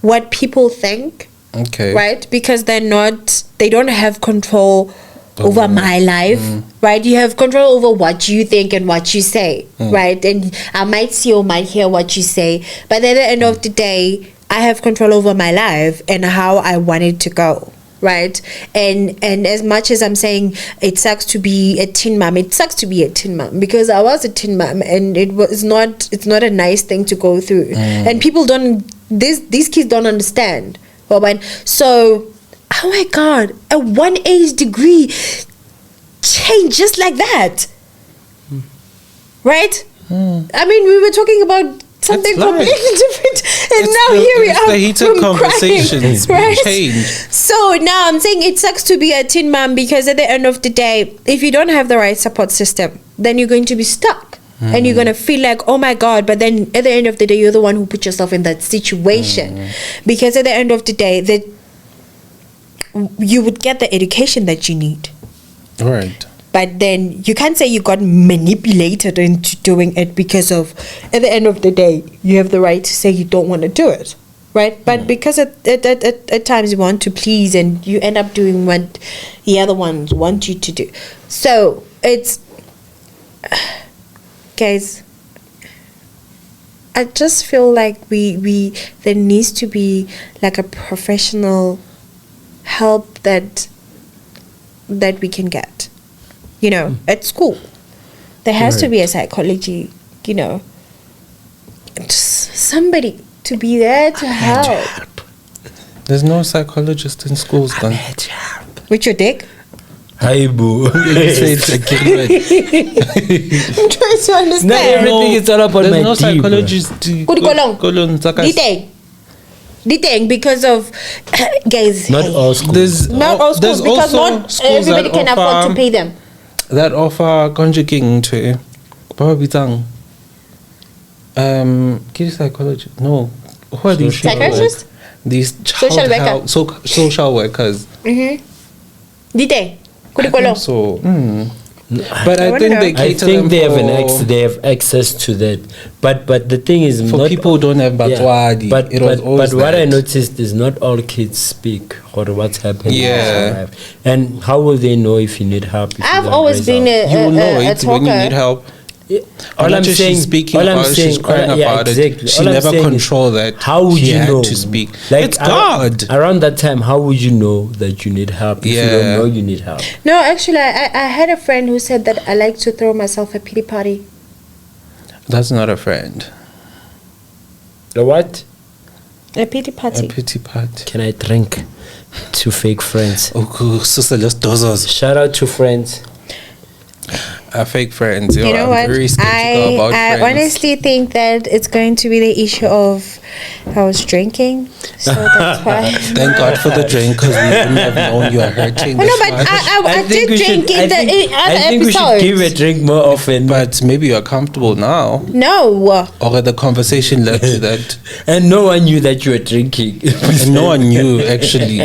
what people think, Okay. right? Because they don't have control over my life, right? You have control over what you think and what you say, right? And I might see or might hear what you say, but at the end of the day, I have control over my life and how I want it to go, right? And as much as I'm saying it sucks to be a teen mom, it sucks to be a teen mom because I was a teen mom, and it's not a nice thing to go through, and people don't. These kids don't understand. So, oh my God, a 180 degree change just like that, right? I mean, we were talking about something That's life. completely different, and now here we are. The heated from conversations crying, right? change. So now I'm saying it sucks to be a teen mom because at the end of the day, if you don't have the right support system, then you're going to be stuck. And you're going to feel like, oh my God, but then at the end of the day, you're the one who put yourself in that situation. Because at the end of the day, that you would get the education that you need. Right. But then you can't say you got manipulated into doing it because of, at the end of the day, you have the right to say you don't want to do it, right? But because at times you want to please and you end up doing what the other ones want you to do. So it's, guys, I just feel like there needs to be like a professional help that we can get. At school, there has to be a psychology, just somebody to be there to help. There's no psychologist in schools then. With your dick? hi boo. Say it again. I'm trying to understand. Not everything is all about There's my no tea, bro. psychologist. The thing because of guys. Not all schools. There's Not all schools there's because also not schools everybody that can afford to pay them. That offer conjugating to Bababitang. Kid psychology. No. Who are these people? Psychiatrists? These Social worker. social workers. Dite. I think so. But I think they I cater think them they have for, they have access to that, but the thing is for not people who don't have Batwadi. But it was always what that. I noticed is not all kids speak or what's happening. Yeah. And how will they know if you need help? If you I've don't always raise been up? You will know a it when you talker. need help. All I'm She's saying, speaking all I'm about it, saying, she's crying about exactly. it. She All I'm never saying is, controlled that. How would she you had know to speak? Like It's God. Around that time, how would you know that you need help if you don't Yeah. know you need help? No, actually, I had a friend who said that I like to throw myself a pity party. That's not a friend. The what? A pity A party. pity party. Can I drink to fake friends? Oh, sister, just dozers. Shout out to friends. Fake friends. You know I'm what? very skeptical about I friends. honestly think that it's going to be the issue of I was drinking, so that's why. Thank God for the drink, because we wouldn't have known you are hurting. Well, no, but I did drink in the other I think we should give a drink more often. But maybe you're comfortable now. No. Or the conversation led to that. And no one knew that you were drinking. And no one knew, actually.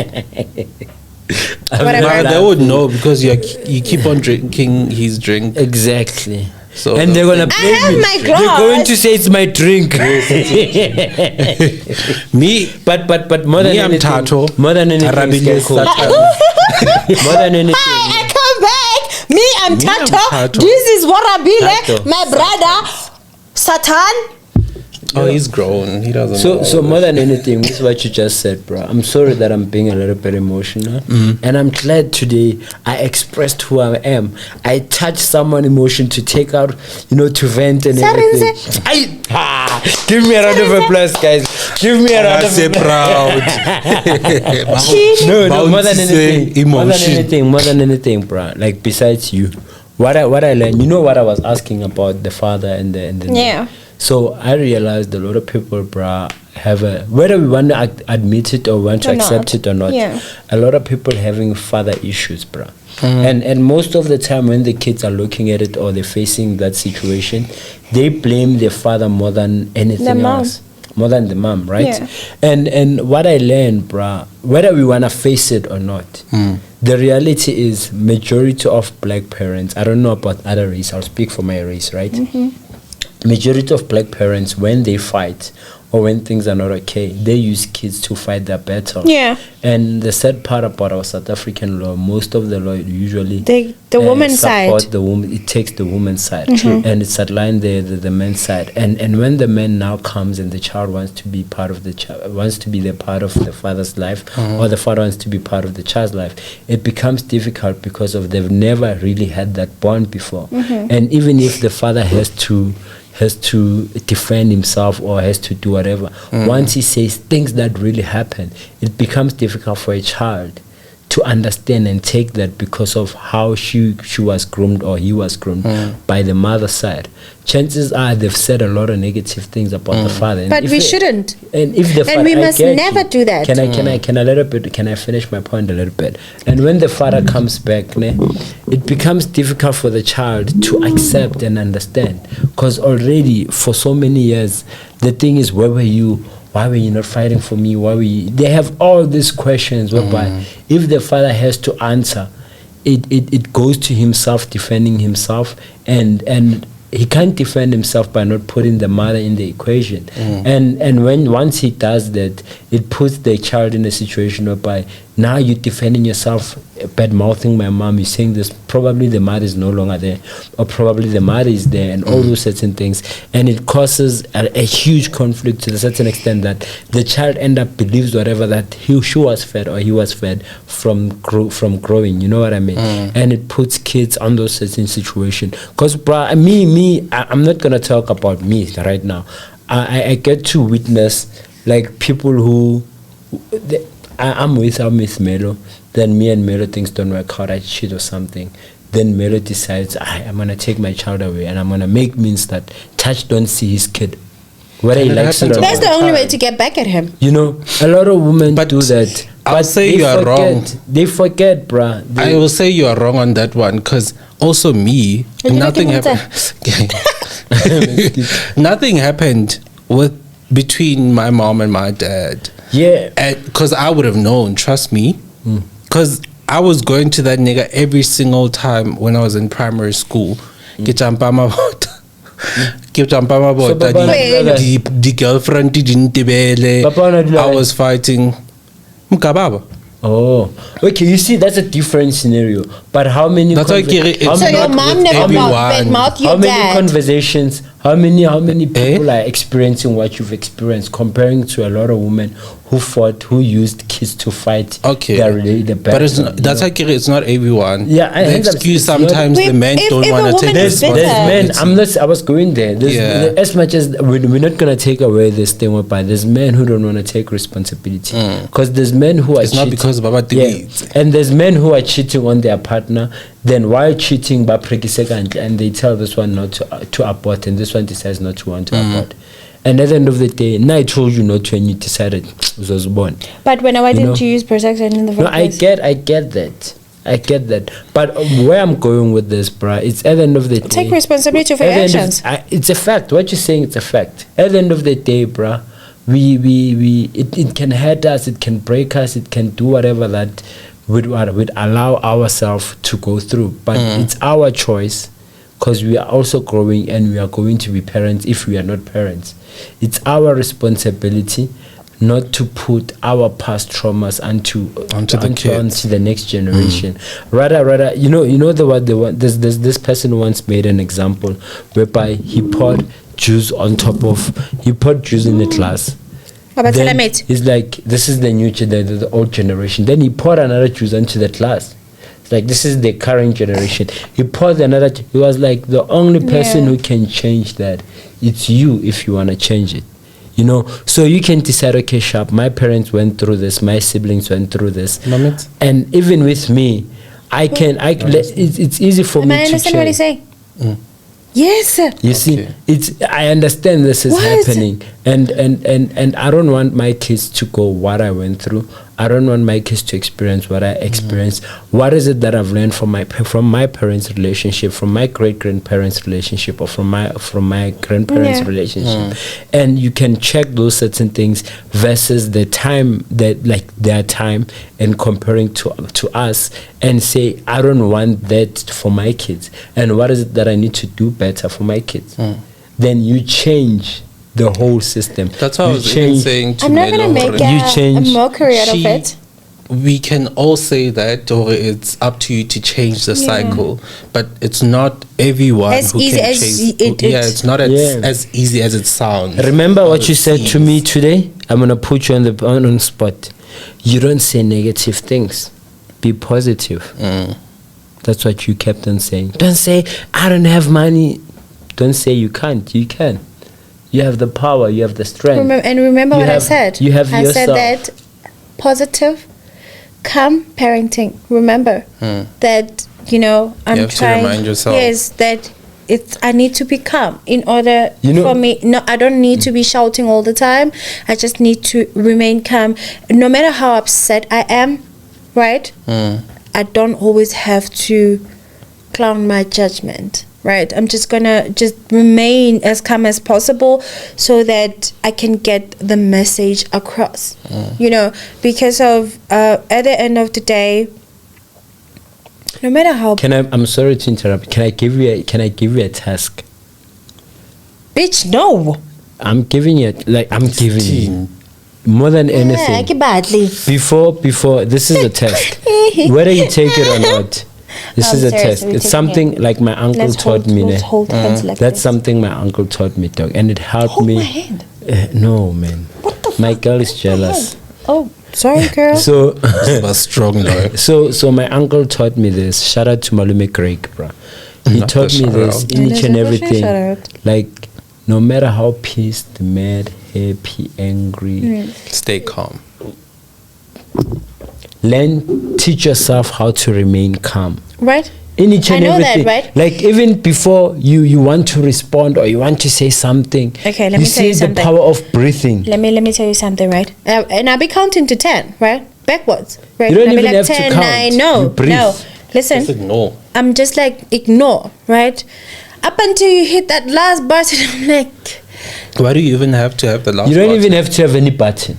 Whatever. They would know because you keep on drinking his drink. Exactly. So and they're gonna blame I have me. my glass. They're going to say it's my drink. Me, but more than anything, Tato. more than anything, Arabile guys, Coach. more than anything. Hi, I come back. I'm Me, I'm Tato. Tato. This is Warabile, Tato. my brother, Satan. Oh, he's grown. He doesn't know. So more than anything, this is what you just said, bro. I'm sorry that I'm being a little bit emotional, and I'm glad today I expressed who I am. I touched someone's emotion to take out, to vent and everything. Give me a round of applause, guys. Give me a round of applause. proud. No, more than anything, Emotion. more than anything, bro. Like besides you, what I learned, what I was asking about the father and the Yeah. So I realized a lot of people, bruh, have whether we want to admit it or want to accept it or not, a lot of people having father issues, bruh. And most of the time when the kids are looking at it or they're facing that situation, they blame their father more than anything else. More than the mom, right? Yeah. And what I learned, bruh, whether we want to face it or not, the reality is majority of black parents, I don't know about other race, I'll speak for my race, right? Majority of black parents, when they fight or when things are not okay, they use kids to fight their battle. Yeah. And the sad part about our South African law, most of the law usually The woman's support side. the woman. It takes the woman's side, and it's sideline the man's side. And when the man now comes and the child wants to be part of the wants to be the part of the father's life, or the father wants to be part of the child's life, it becomes difficult because of they've never really had that bond before. And even if the father has to defend himself or has to do whatever, once he says things that really happen, it becomes difficult for a child to understand and take that because of how she was groomed or he was groomed by the mother's side. Chances are they've said a lot of negative things about the father. But we shouldn't. And if the father, And we must never do that. Can I finish my point a little bit? And when the father comes back, it becomes difficult for the child to accept and understand, because already for so many years the thing is, where were you? Why were you not fighting for me? Why were you? They have all these questions whereby if the father has to answer, it goes to himself, defending himself, and he can't defend himself by not putting the mother in the equation. And once he does that, it puts the child in a situation whereby now you're defending yourself, bad mouthing my mom, you're saying this, probably the mother is no longer there, or probably the mother is there, and all those certain things. And it causes a huge conflict to a certain extent that the child end up believes whatever that she was fed or he was fed from growing, you know what I mean? And it puts kids on those certain situations. Because I'm not going to talk about me right now. I get to witness like people who I'm with Miss Melo, then me and Melo things don't work out, I cheat or something. Then Melo decides, I'm going to take my child away and I'm going to make means that Touch don't see his kid. Whether he likes it or That's not. the only way to get back at him. A lot of women do that. I'll say you are wrong. They forget, bruh. I will say you are wrong on that one, because also me, nothing happened. Nothing happened between my mom and my dad. Yeah. Because I would have known, trust me. Because I was going to that nigga every single time when I was in primary school. The girlfriend didn't. I was fighting. Oh, okay. You see, that's a different scenario. But how many? That's why So your mom never badmouth your dad. How many conversations? How many people are experiencing what you've experienced, comparing to a lot of women who used kids to fight? Okay, the but it's not everyone. Yeah, the excuse sometimes the men don't want to take responsibility. I was going there. As much as we're not gonna take away this thing, whereby there's men who don't want to take responsibility, because there's men who are. It's not because Baba and there's men who are cheating on their partner. Then while cheating, and they tell this one not to abort, and this one decides not to want to abort. And at the end of the day, now I told you not to, and you decided it was born. But why didn't you use protection in the first place? I get that. But where I'm going with this, bruh, it's at the end of the day. Take responsibility for your actions. It's a fact. What you're saying, it's a fact. At the end of the day, bruh, it can hurt us, it can break us, it can do whatever that would allow ourselves to go through. But it's our choice, because we are also growing and we are going to be parents if we are not parents. It's our responsibility not to put our past traumas onto the next generation. Rather, you know there's this person once made an example whereby he poured juice in the glass. Then he's like, this is the old generation. Then he poured another juice into the glass. It's like, this is the current generation. He poured another. He was like, the only person who can change that, it's you if you want to change it. You know, so you can decide, okay, sharp, my parents went through this, my siblings went through this. And even with me, it's easy for me to change. I understand what he's saying. Yes. You see, I understand this is happening, and I don't want my kids to go what I went through. I don't want my kids to experience what I experienced. What is it that I've learned from my parents' relationship, from my great-grandparents' relationship, or from my grandparents' relationship? And you can check those certain things versus their time, and comparing to us, and say, I don't want that for my kids. And what is it that I need to do better for my kids? Then you change the whole system. That's what I was saying to I'm not going to make a mockery out of it. We can all say that, or it's up to you to change the cycle, but it's not everyone as who easy can as change. it's not as easy as it sounds. Remember what you said to me today? I'm going to put you on the spot. You don't say negative things. Be positive. That's what you kept on saying. Don't say, I don't have money. Don't say you can't. You can. You have the power. You have the strength. Remember what I said? You have yourself. I said that positive, calm parenting. Remember that, I'm you have trying. to remind yourself. Yes, that I need to be calm in order for me. No, I don't need to be shouting all the time. I just need to remain calm. No matter how upset I am, right? I don't always have to clown my judgment. Right, I'm just gonna remain as calm as possible so that I can get the message across. Because of at the end of the day, no matter how. I'm sorry to interrupt. Can I give you a task? Bitch, no. I'm giving you more than anything. Before this is a test. Whether you take it or not. This is a test. It's something like my uncle taught me. Let's hold hands like That's this. something my uncle taught me, dog, and it helped hold me. My hand. No, man. What the my girl is jealous. Oh, sorry, girl. So this was strong, though. So my uncle taught me this. Shout out to Malume Craig, bro. He taught me this in each and everything. Like, no matter how pissed, mad, happy, angry, stay calm. Teach yourself how to remain calm. Right. In each and everything. That, right? Like, even before you want to respond or you want to say something. Okay, let me tell you something. The power of breathing. Let me tell you something, right? And I'll be counting to 10, right? Backwards, right? You don't even like have 10, to count. 9, no. Listen. Just ignore. I'm just like, ignore, right? Up until you hit that last button, I'm like... Why do you even have to have the last button? You don't even have to have any button.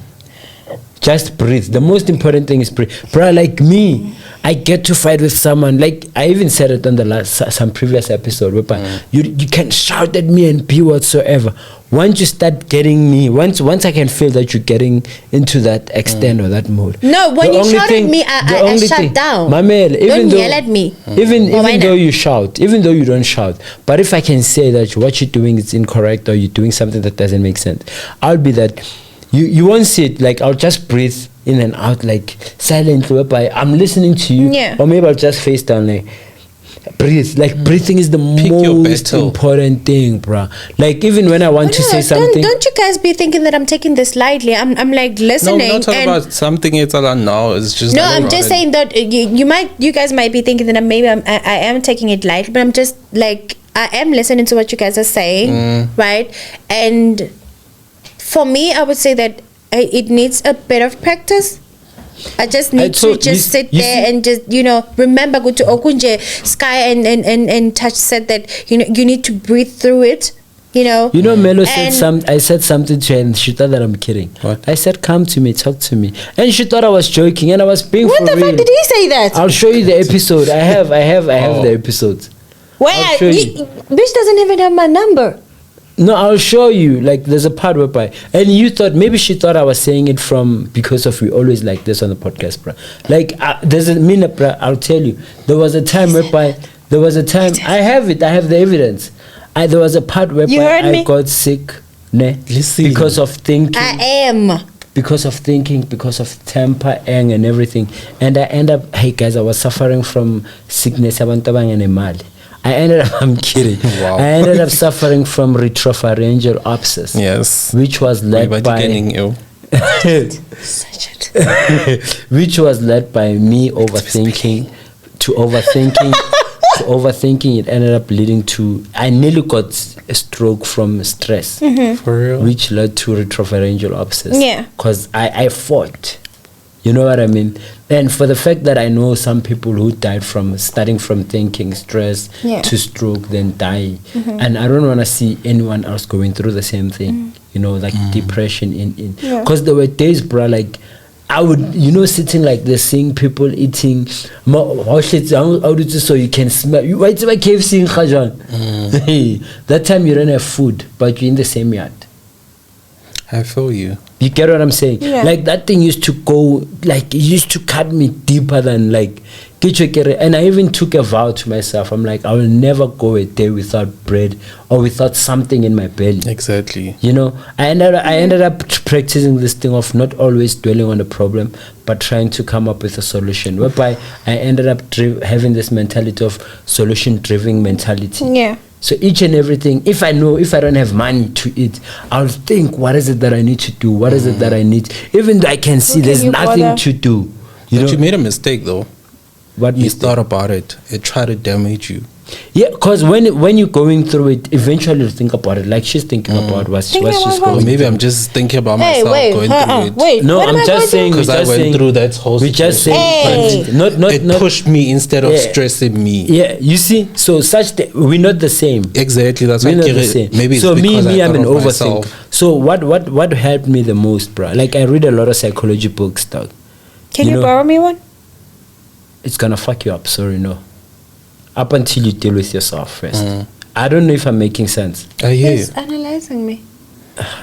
Just breathe. The most important thing is breathe. Bro, like me, I get to fight with someone. Like, I even said it on some previous episode. Where you can shout at me and be whatsoever. Once you start getting me, once I can feel that you're getting into that extent or that mode. No, when you shout at me, I shut down. Mamel, don't yell at me. Even though you shout, even though you don't shout. But if I can say that what you're doing is incorrect or you're doing something that doesn't make sense, I'll be that... You won't see it, like I'll just breathe in and out like silently whereby I'm listening to you, or maybe I'll just face down like breathe. Like breathing is the most important thing, bro. Like even when I want to say something, don't you guys be thinking that I'm taking this lightly. I'm like listening. No, we're not talking about something it's now. It's just I'm just saying that you guys might be thinking that I am taking it lightly, but I'm just like I am listening to what you guys are saying, right? And for me, I would say that it needs a bit of practice. I just need to just sit there and just, remember go to Okunje Sky and Touch said that you need to breathe through it. Melo said I said something to her and she thought that I'm kidding. What? I said, come to me, talk to me, and she thought I was joking and I was being for real. What the fuck did he say that? I'll show you the episode. I have the episode. Where bitch doesn't even have my number. No, I'll show you. Like, there's a part whereby, and you thought maybe she thought I was saying it because of we always like this on the podcast, bruh. Like, there's a minute, bruh. I'll tell you. There was a time whereby I have it. I have the evidence. There was a part whereby I got sick, because of thinking. Because of thinking, because of temper, and everything, and I end up. Hey guys, I was suffering from sickness. I'm kidding. Wow. I ended up suffering from retropharyngeal abscess. Yes. Which was led by which was led by me overthinking. It ended up leading to I nearly got a stroke from stress. For real? Which led to retropharyngeal abscess. Yeah. Because I fought. You know what I mean? And for the fact that I know some people who died from starting from thinking, stress to stroke, then die. And I don't want to see anyone else going through the same thing. Depression because there were days, bro, like I would, sitting like this, seeing people eating. So you can smell. Why it's my KFC in Khajan? That time you don't have food, but you're in the same yard. I feel you. You get what I'm saying? Yeah. Like that thing used to go, like it used to cut me deeper than like, and I even took a vow to myself. I'm like, I will never go a day without bread or without something in my belly. Exactly. I ended up practicing this thing of not always dwelling on the problem, but trying to come up with a solution. Whereby I ended up having this mentality of solution-driven mentality. Yeah. So each and everything, if I don't have money to eat, I'll think, what is it that I need to do? What is it that I need? Even though I can see there's nothing to do. You made a mistake though. What you thought about it? It tried to damage you. Yeah, because when you're going through it, eventually you think about it. Like she's thinking about what's she's going. Maybe I'm just thinking about myself going through it. Wait, no, I'm just saying because I went through that whole situation. We just saying it pushed me instead of stressing me. Yeah, you see, so we're not the same. Exactly, that's we're not the same. Maybe so it's because I'm an overthinker. So what helped me the most, bro? Like I read a lot of psychology books, dog. Can you borrow me one? It's gonna fuck you up. Sorry, no. Up until you deal with yourself first. I don't know if I'm making sense. I hear you. He's analyzing me.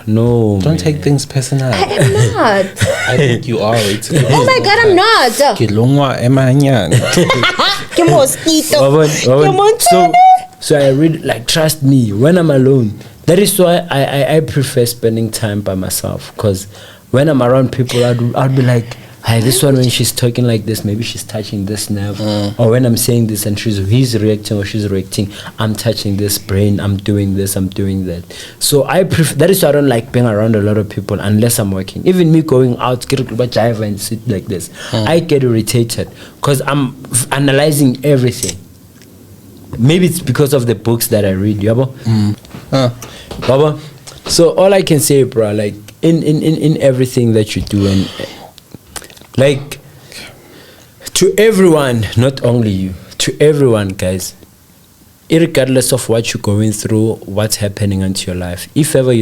No. Don't take things personal. I am not. I think you are. Oh my God, I'm not. So I read, like, trust me, when I'm alone, that is why I prefer spending time by myself. Because when I'm around people, I'd be like, hi, this one, when she's talking like this, maybe she's touching this nerve. Or when I'm saying this and he's reacting or she's reacting, I'm touching this brain, I'm doing this, I'm doing that. So I prefer, that is why I don't like being around a lot of people unless I'm working. Even me going out, and sit like this, I get irritated because I'm analyzing everything. Maybe it's because of the books that I read, Yabo. Baba. So all I can say, bro, like in everything that you do, and like to everyone, not only you, to everyone, guys, irregardless of what you're going through, what's happening into your life, if ever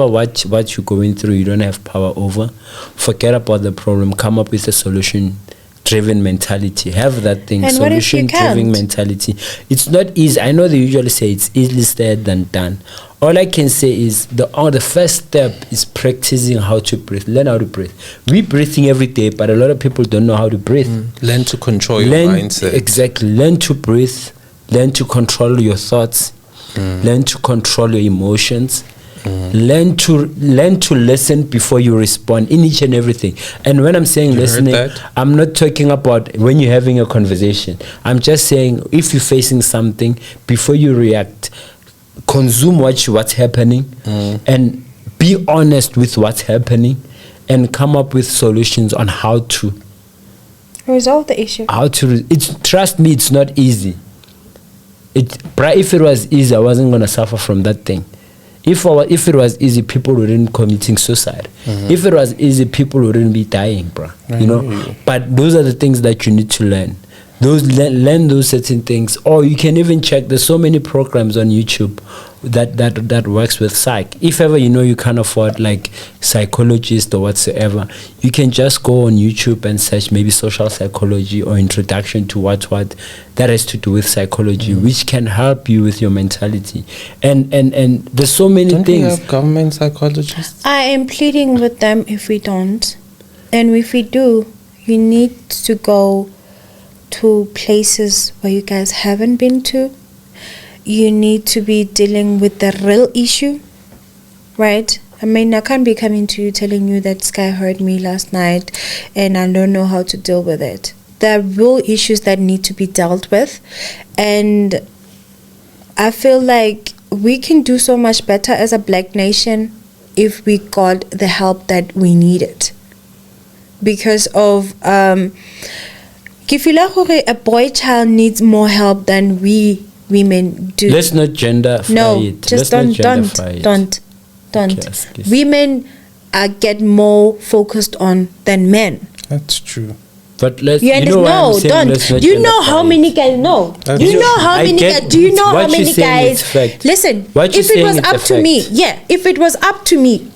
what you're going through you don't have power over, forget about the problem, come up with a solution-driven mentality. Have that thing, solution-driven mentality. It's not easy. I know they usually say it's easily said than done. All I can say is the first step is practicing how to breathe. Learn how to breathe. We're breathing every day, but a lot of people don't know how to breathe. Learn to control your mindset. Exactly. Learn to breathe. Learn to control your thoughts. Learn to control your emotions. Learn to listen before you respond in each and everything. And when I'm saying listening, I'm not talking about when you're having a conversation. I'm just saying if you're facing something, before you react, consume what's happening and be honest with what's happening and come up with solutions on how to resolve the issue. Trust me, it's not easy. If it was easy, I wasn't going to suffer from that thing. If it was easy, people wouldn't committing suicide. If it was easy, people wouldn't be dying, bro. You know. But those are the things that you need to learn. Learn those certain things, or you can even check. There's so many programs on YouTube that works with psych. If ever you can't afford like psychologist or whatsoever, you can just go on YouTube and search maybe social psychology or introduction to what that has to do with psychology, which can help you with your mentality. And there's so many things. We have government psychologists? I am pleading with them if we don't, and if we do, you need to go to places where you guys haven't been to. You need to be dealing with the real issue, right? I mean, I can't be coming to you telling you that Sky hurt me last night and I don't know how to deal with it. There are real issues that need to be dealt with, and I feel like we can do so much better as a black nation if we got the help that we needed. Because of a boy child needs more help than we women do. Let's not gender it. Just don't. Okay, women get more focused on than men. That's true. But let's. Do you know how many guys? No. Do you know how many guys? Do you know how many guys? Listen. If it was up to me, if it was up to me,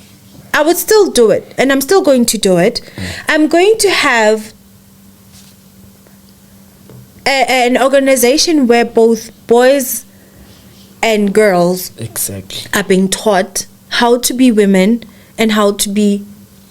I would still do it, and I'm still going to do it. I'm going to have an organization where both boys and girls are being taught how to be women and how to be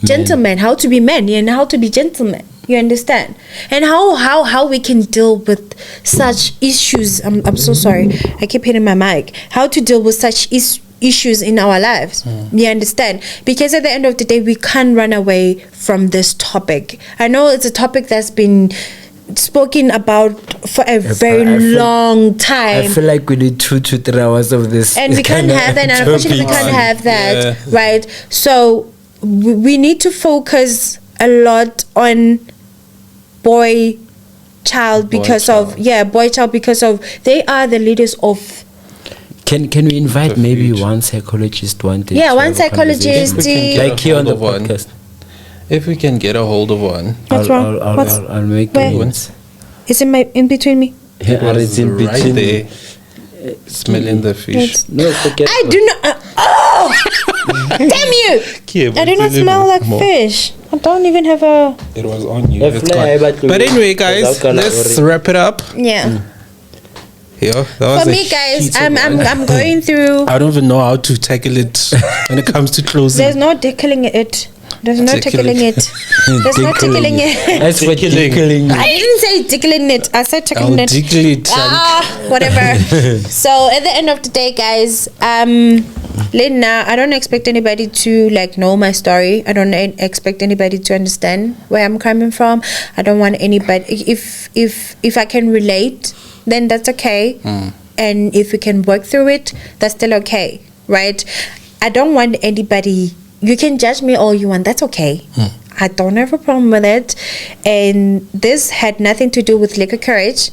gentlemen, how to be men and how to be gentlemen. You understand? And how we can deal with such issues. I'm so sorry. I keep hitting my mic. How to deal with such issues in our lives. You understand? Because at the end of the day, we can't run away from this topic. I know it's a topic that's been spoken about for a very long time. I feel like we need 2 to 3 hours of this, and we can't have that, and unfortunately we can't have that, right? So we need to focus a lot on boy child because of they are the leaders of. Can we invite maybe one psychologist one day? Yeah, one psychologist, like here on the podcast. If we can get a hold of one, what's wrong? I'll make it. Is it in between me? Yeah, it's in right between. There, smelling the fish. No, forget. I do not. Damn you! I do not smell like fish. I don't even have a. It was on you. But anyway, guys, let's wrap it up. Yeah. Yeah, for me, guys, I'm going through. I don't even know how to tackle it when it comes to closing. There's no tickling it. There's no tickling it. There's no tickling it. That's what tickling. I didn't say tickling it. I said tickling it. Tickle it. Whatever. So at the end of the day, guys, Linda, I don't expect anybody to know my story. I don't expect anybody to understand where I'm coming from. I don't want anybody. If I can relate, then that's okay. And if we can work through it, that's still okay, right? I don't want anybody. You can judge me all you want. That's okay. I don't have a problem with it. And this had nothing to do with Liquor Courage.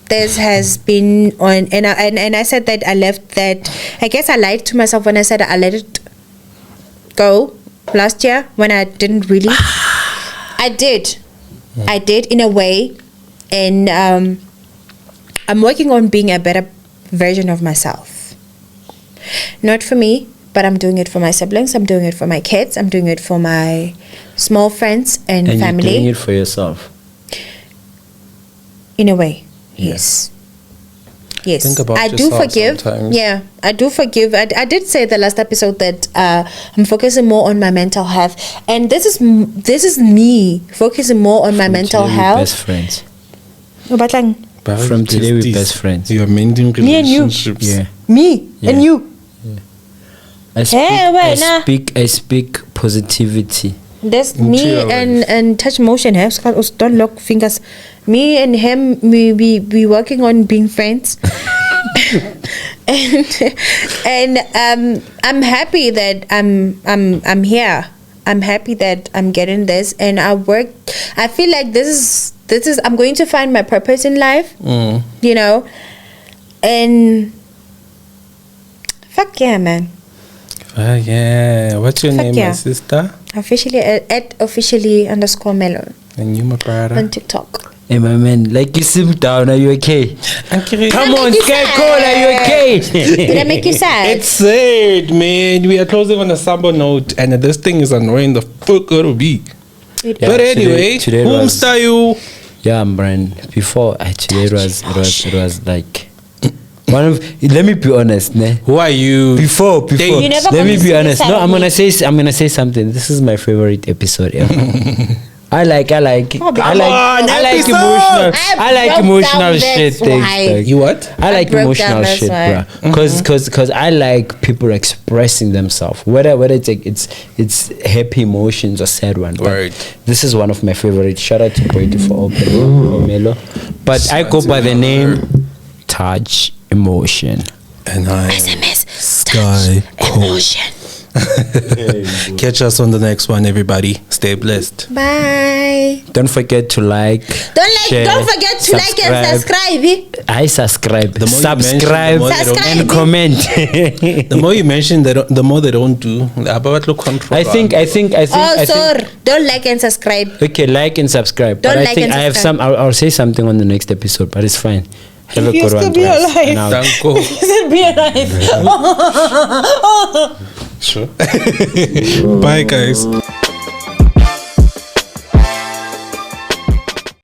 This has been on, and I said that I left that. I guess I lied to myself when I said I let it go last year when I didn't really. I did in a way, and I'm working on being a better version of myself. Not for me, but I'm doing it for my siblings. I'm doing it for my kids. I'm doing it for my small friends and family. And you're doing it for yourself. In a way, yes. Think about I do forgive. Sometimes. Yeah, I do forgive. I did say the last episode that I'm focusing more on my mental health, and this is me focusing more on my mental health. Best friends. From today, we're best friends. You're mending relationships. Me and you. Yeah. Me and you. Yeah. I speak positivity. That's me and touch motion. Don't look fingers. Me and him, we working on being friends. and I'm happy that I'm here. I'm happy that I'm getting this, and I feel like this is I'm going to find my purpose in life. You know, and fuck yeah, man. Yeah. What's your name, my sister? Officially at officially_Melo And you, my brother. on TikTok. Hey, my man, like you sit down. Are you okay? Come on, Sky Cole, are you okay? Did I make you sad? It's sad, man. We are closing on a somber note, and this thing is annoying the fuck out of me. Yeah, But anyway, today whom was- are you? Yeah, Brian. Before today it was like one of. Let me be honest, ne? Who are you? Before. You never Let me be convinced honest. me No, to I'm gonna say something. This is my favorite episode ever. I like emotional. I like emotional shit. Things. You what? I like broke emotional down, that's shit, why. bruh. Cause I like people expressing themselves. Whether it's like it's happy emotions or sad one. But Right. this is one of my favorites. Shout out to Brady for opening Melo. But I go by the name Touch Emotion. And I SMS. Sky Emotion. Catch us on the next one, everybody. Stay blessed. Bye. Don't forget to like. Share, Don't forget to like and subscribe. I subscribe. The more you mention, Subscribe the more they don't- and comment. The more you mention, the more they don't do. About control. I think. Sorry. Don't like and subscribe. Okay, like and subscribe. Don't But I like think and I have subscribe. some. I'll say something on the next episode, but it's fine. Have a He good used to one, be guys. alive. And out. Danko. Be alive. Sure. Bye, guys.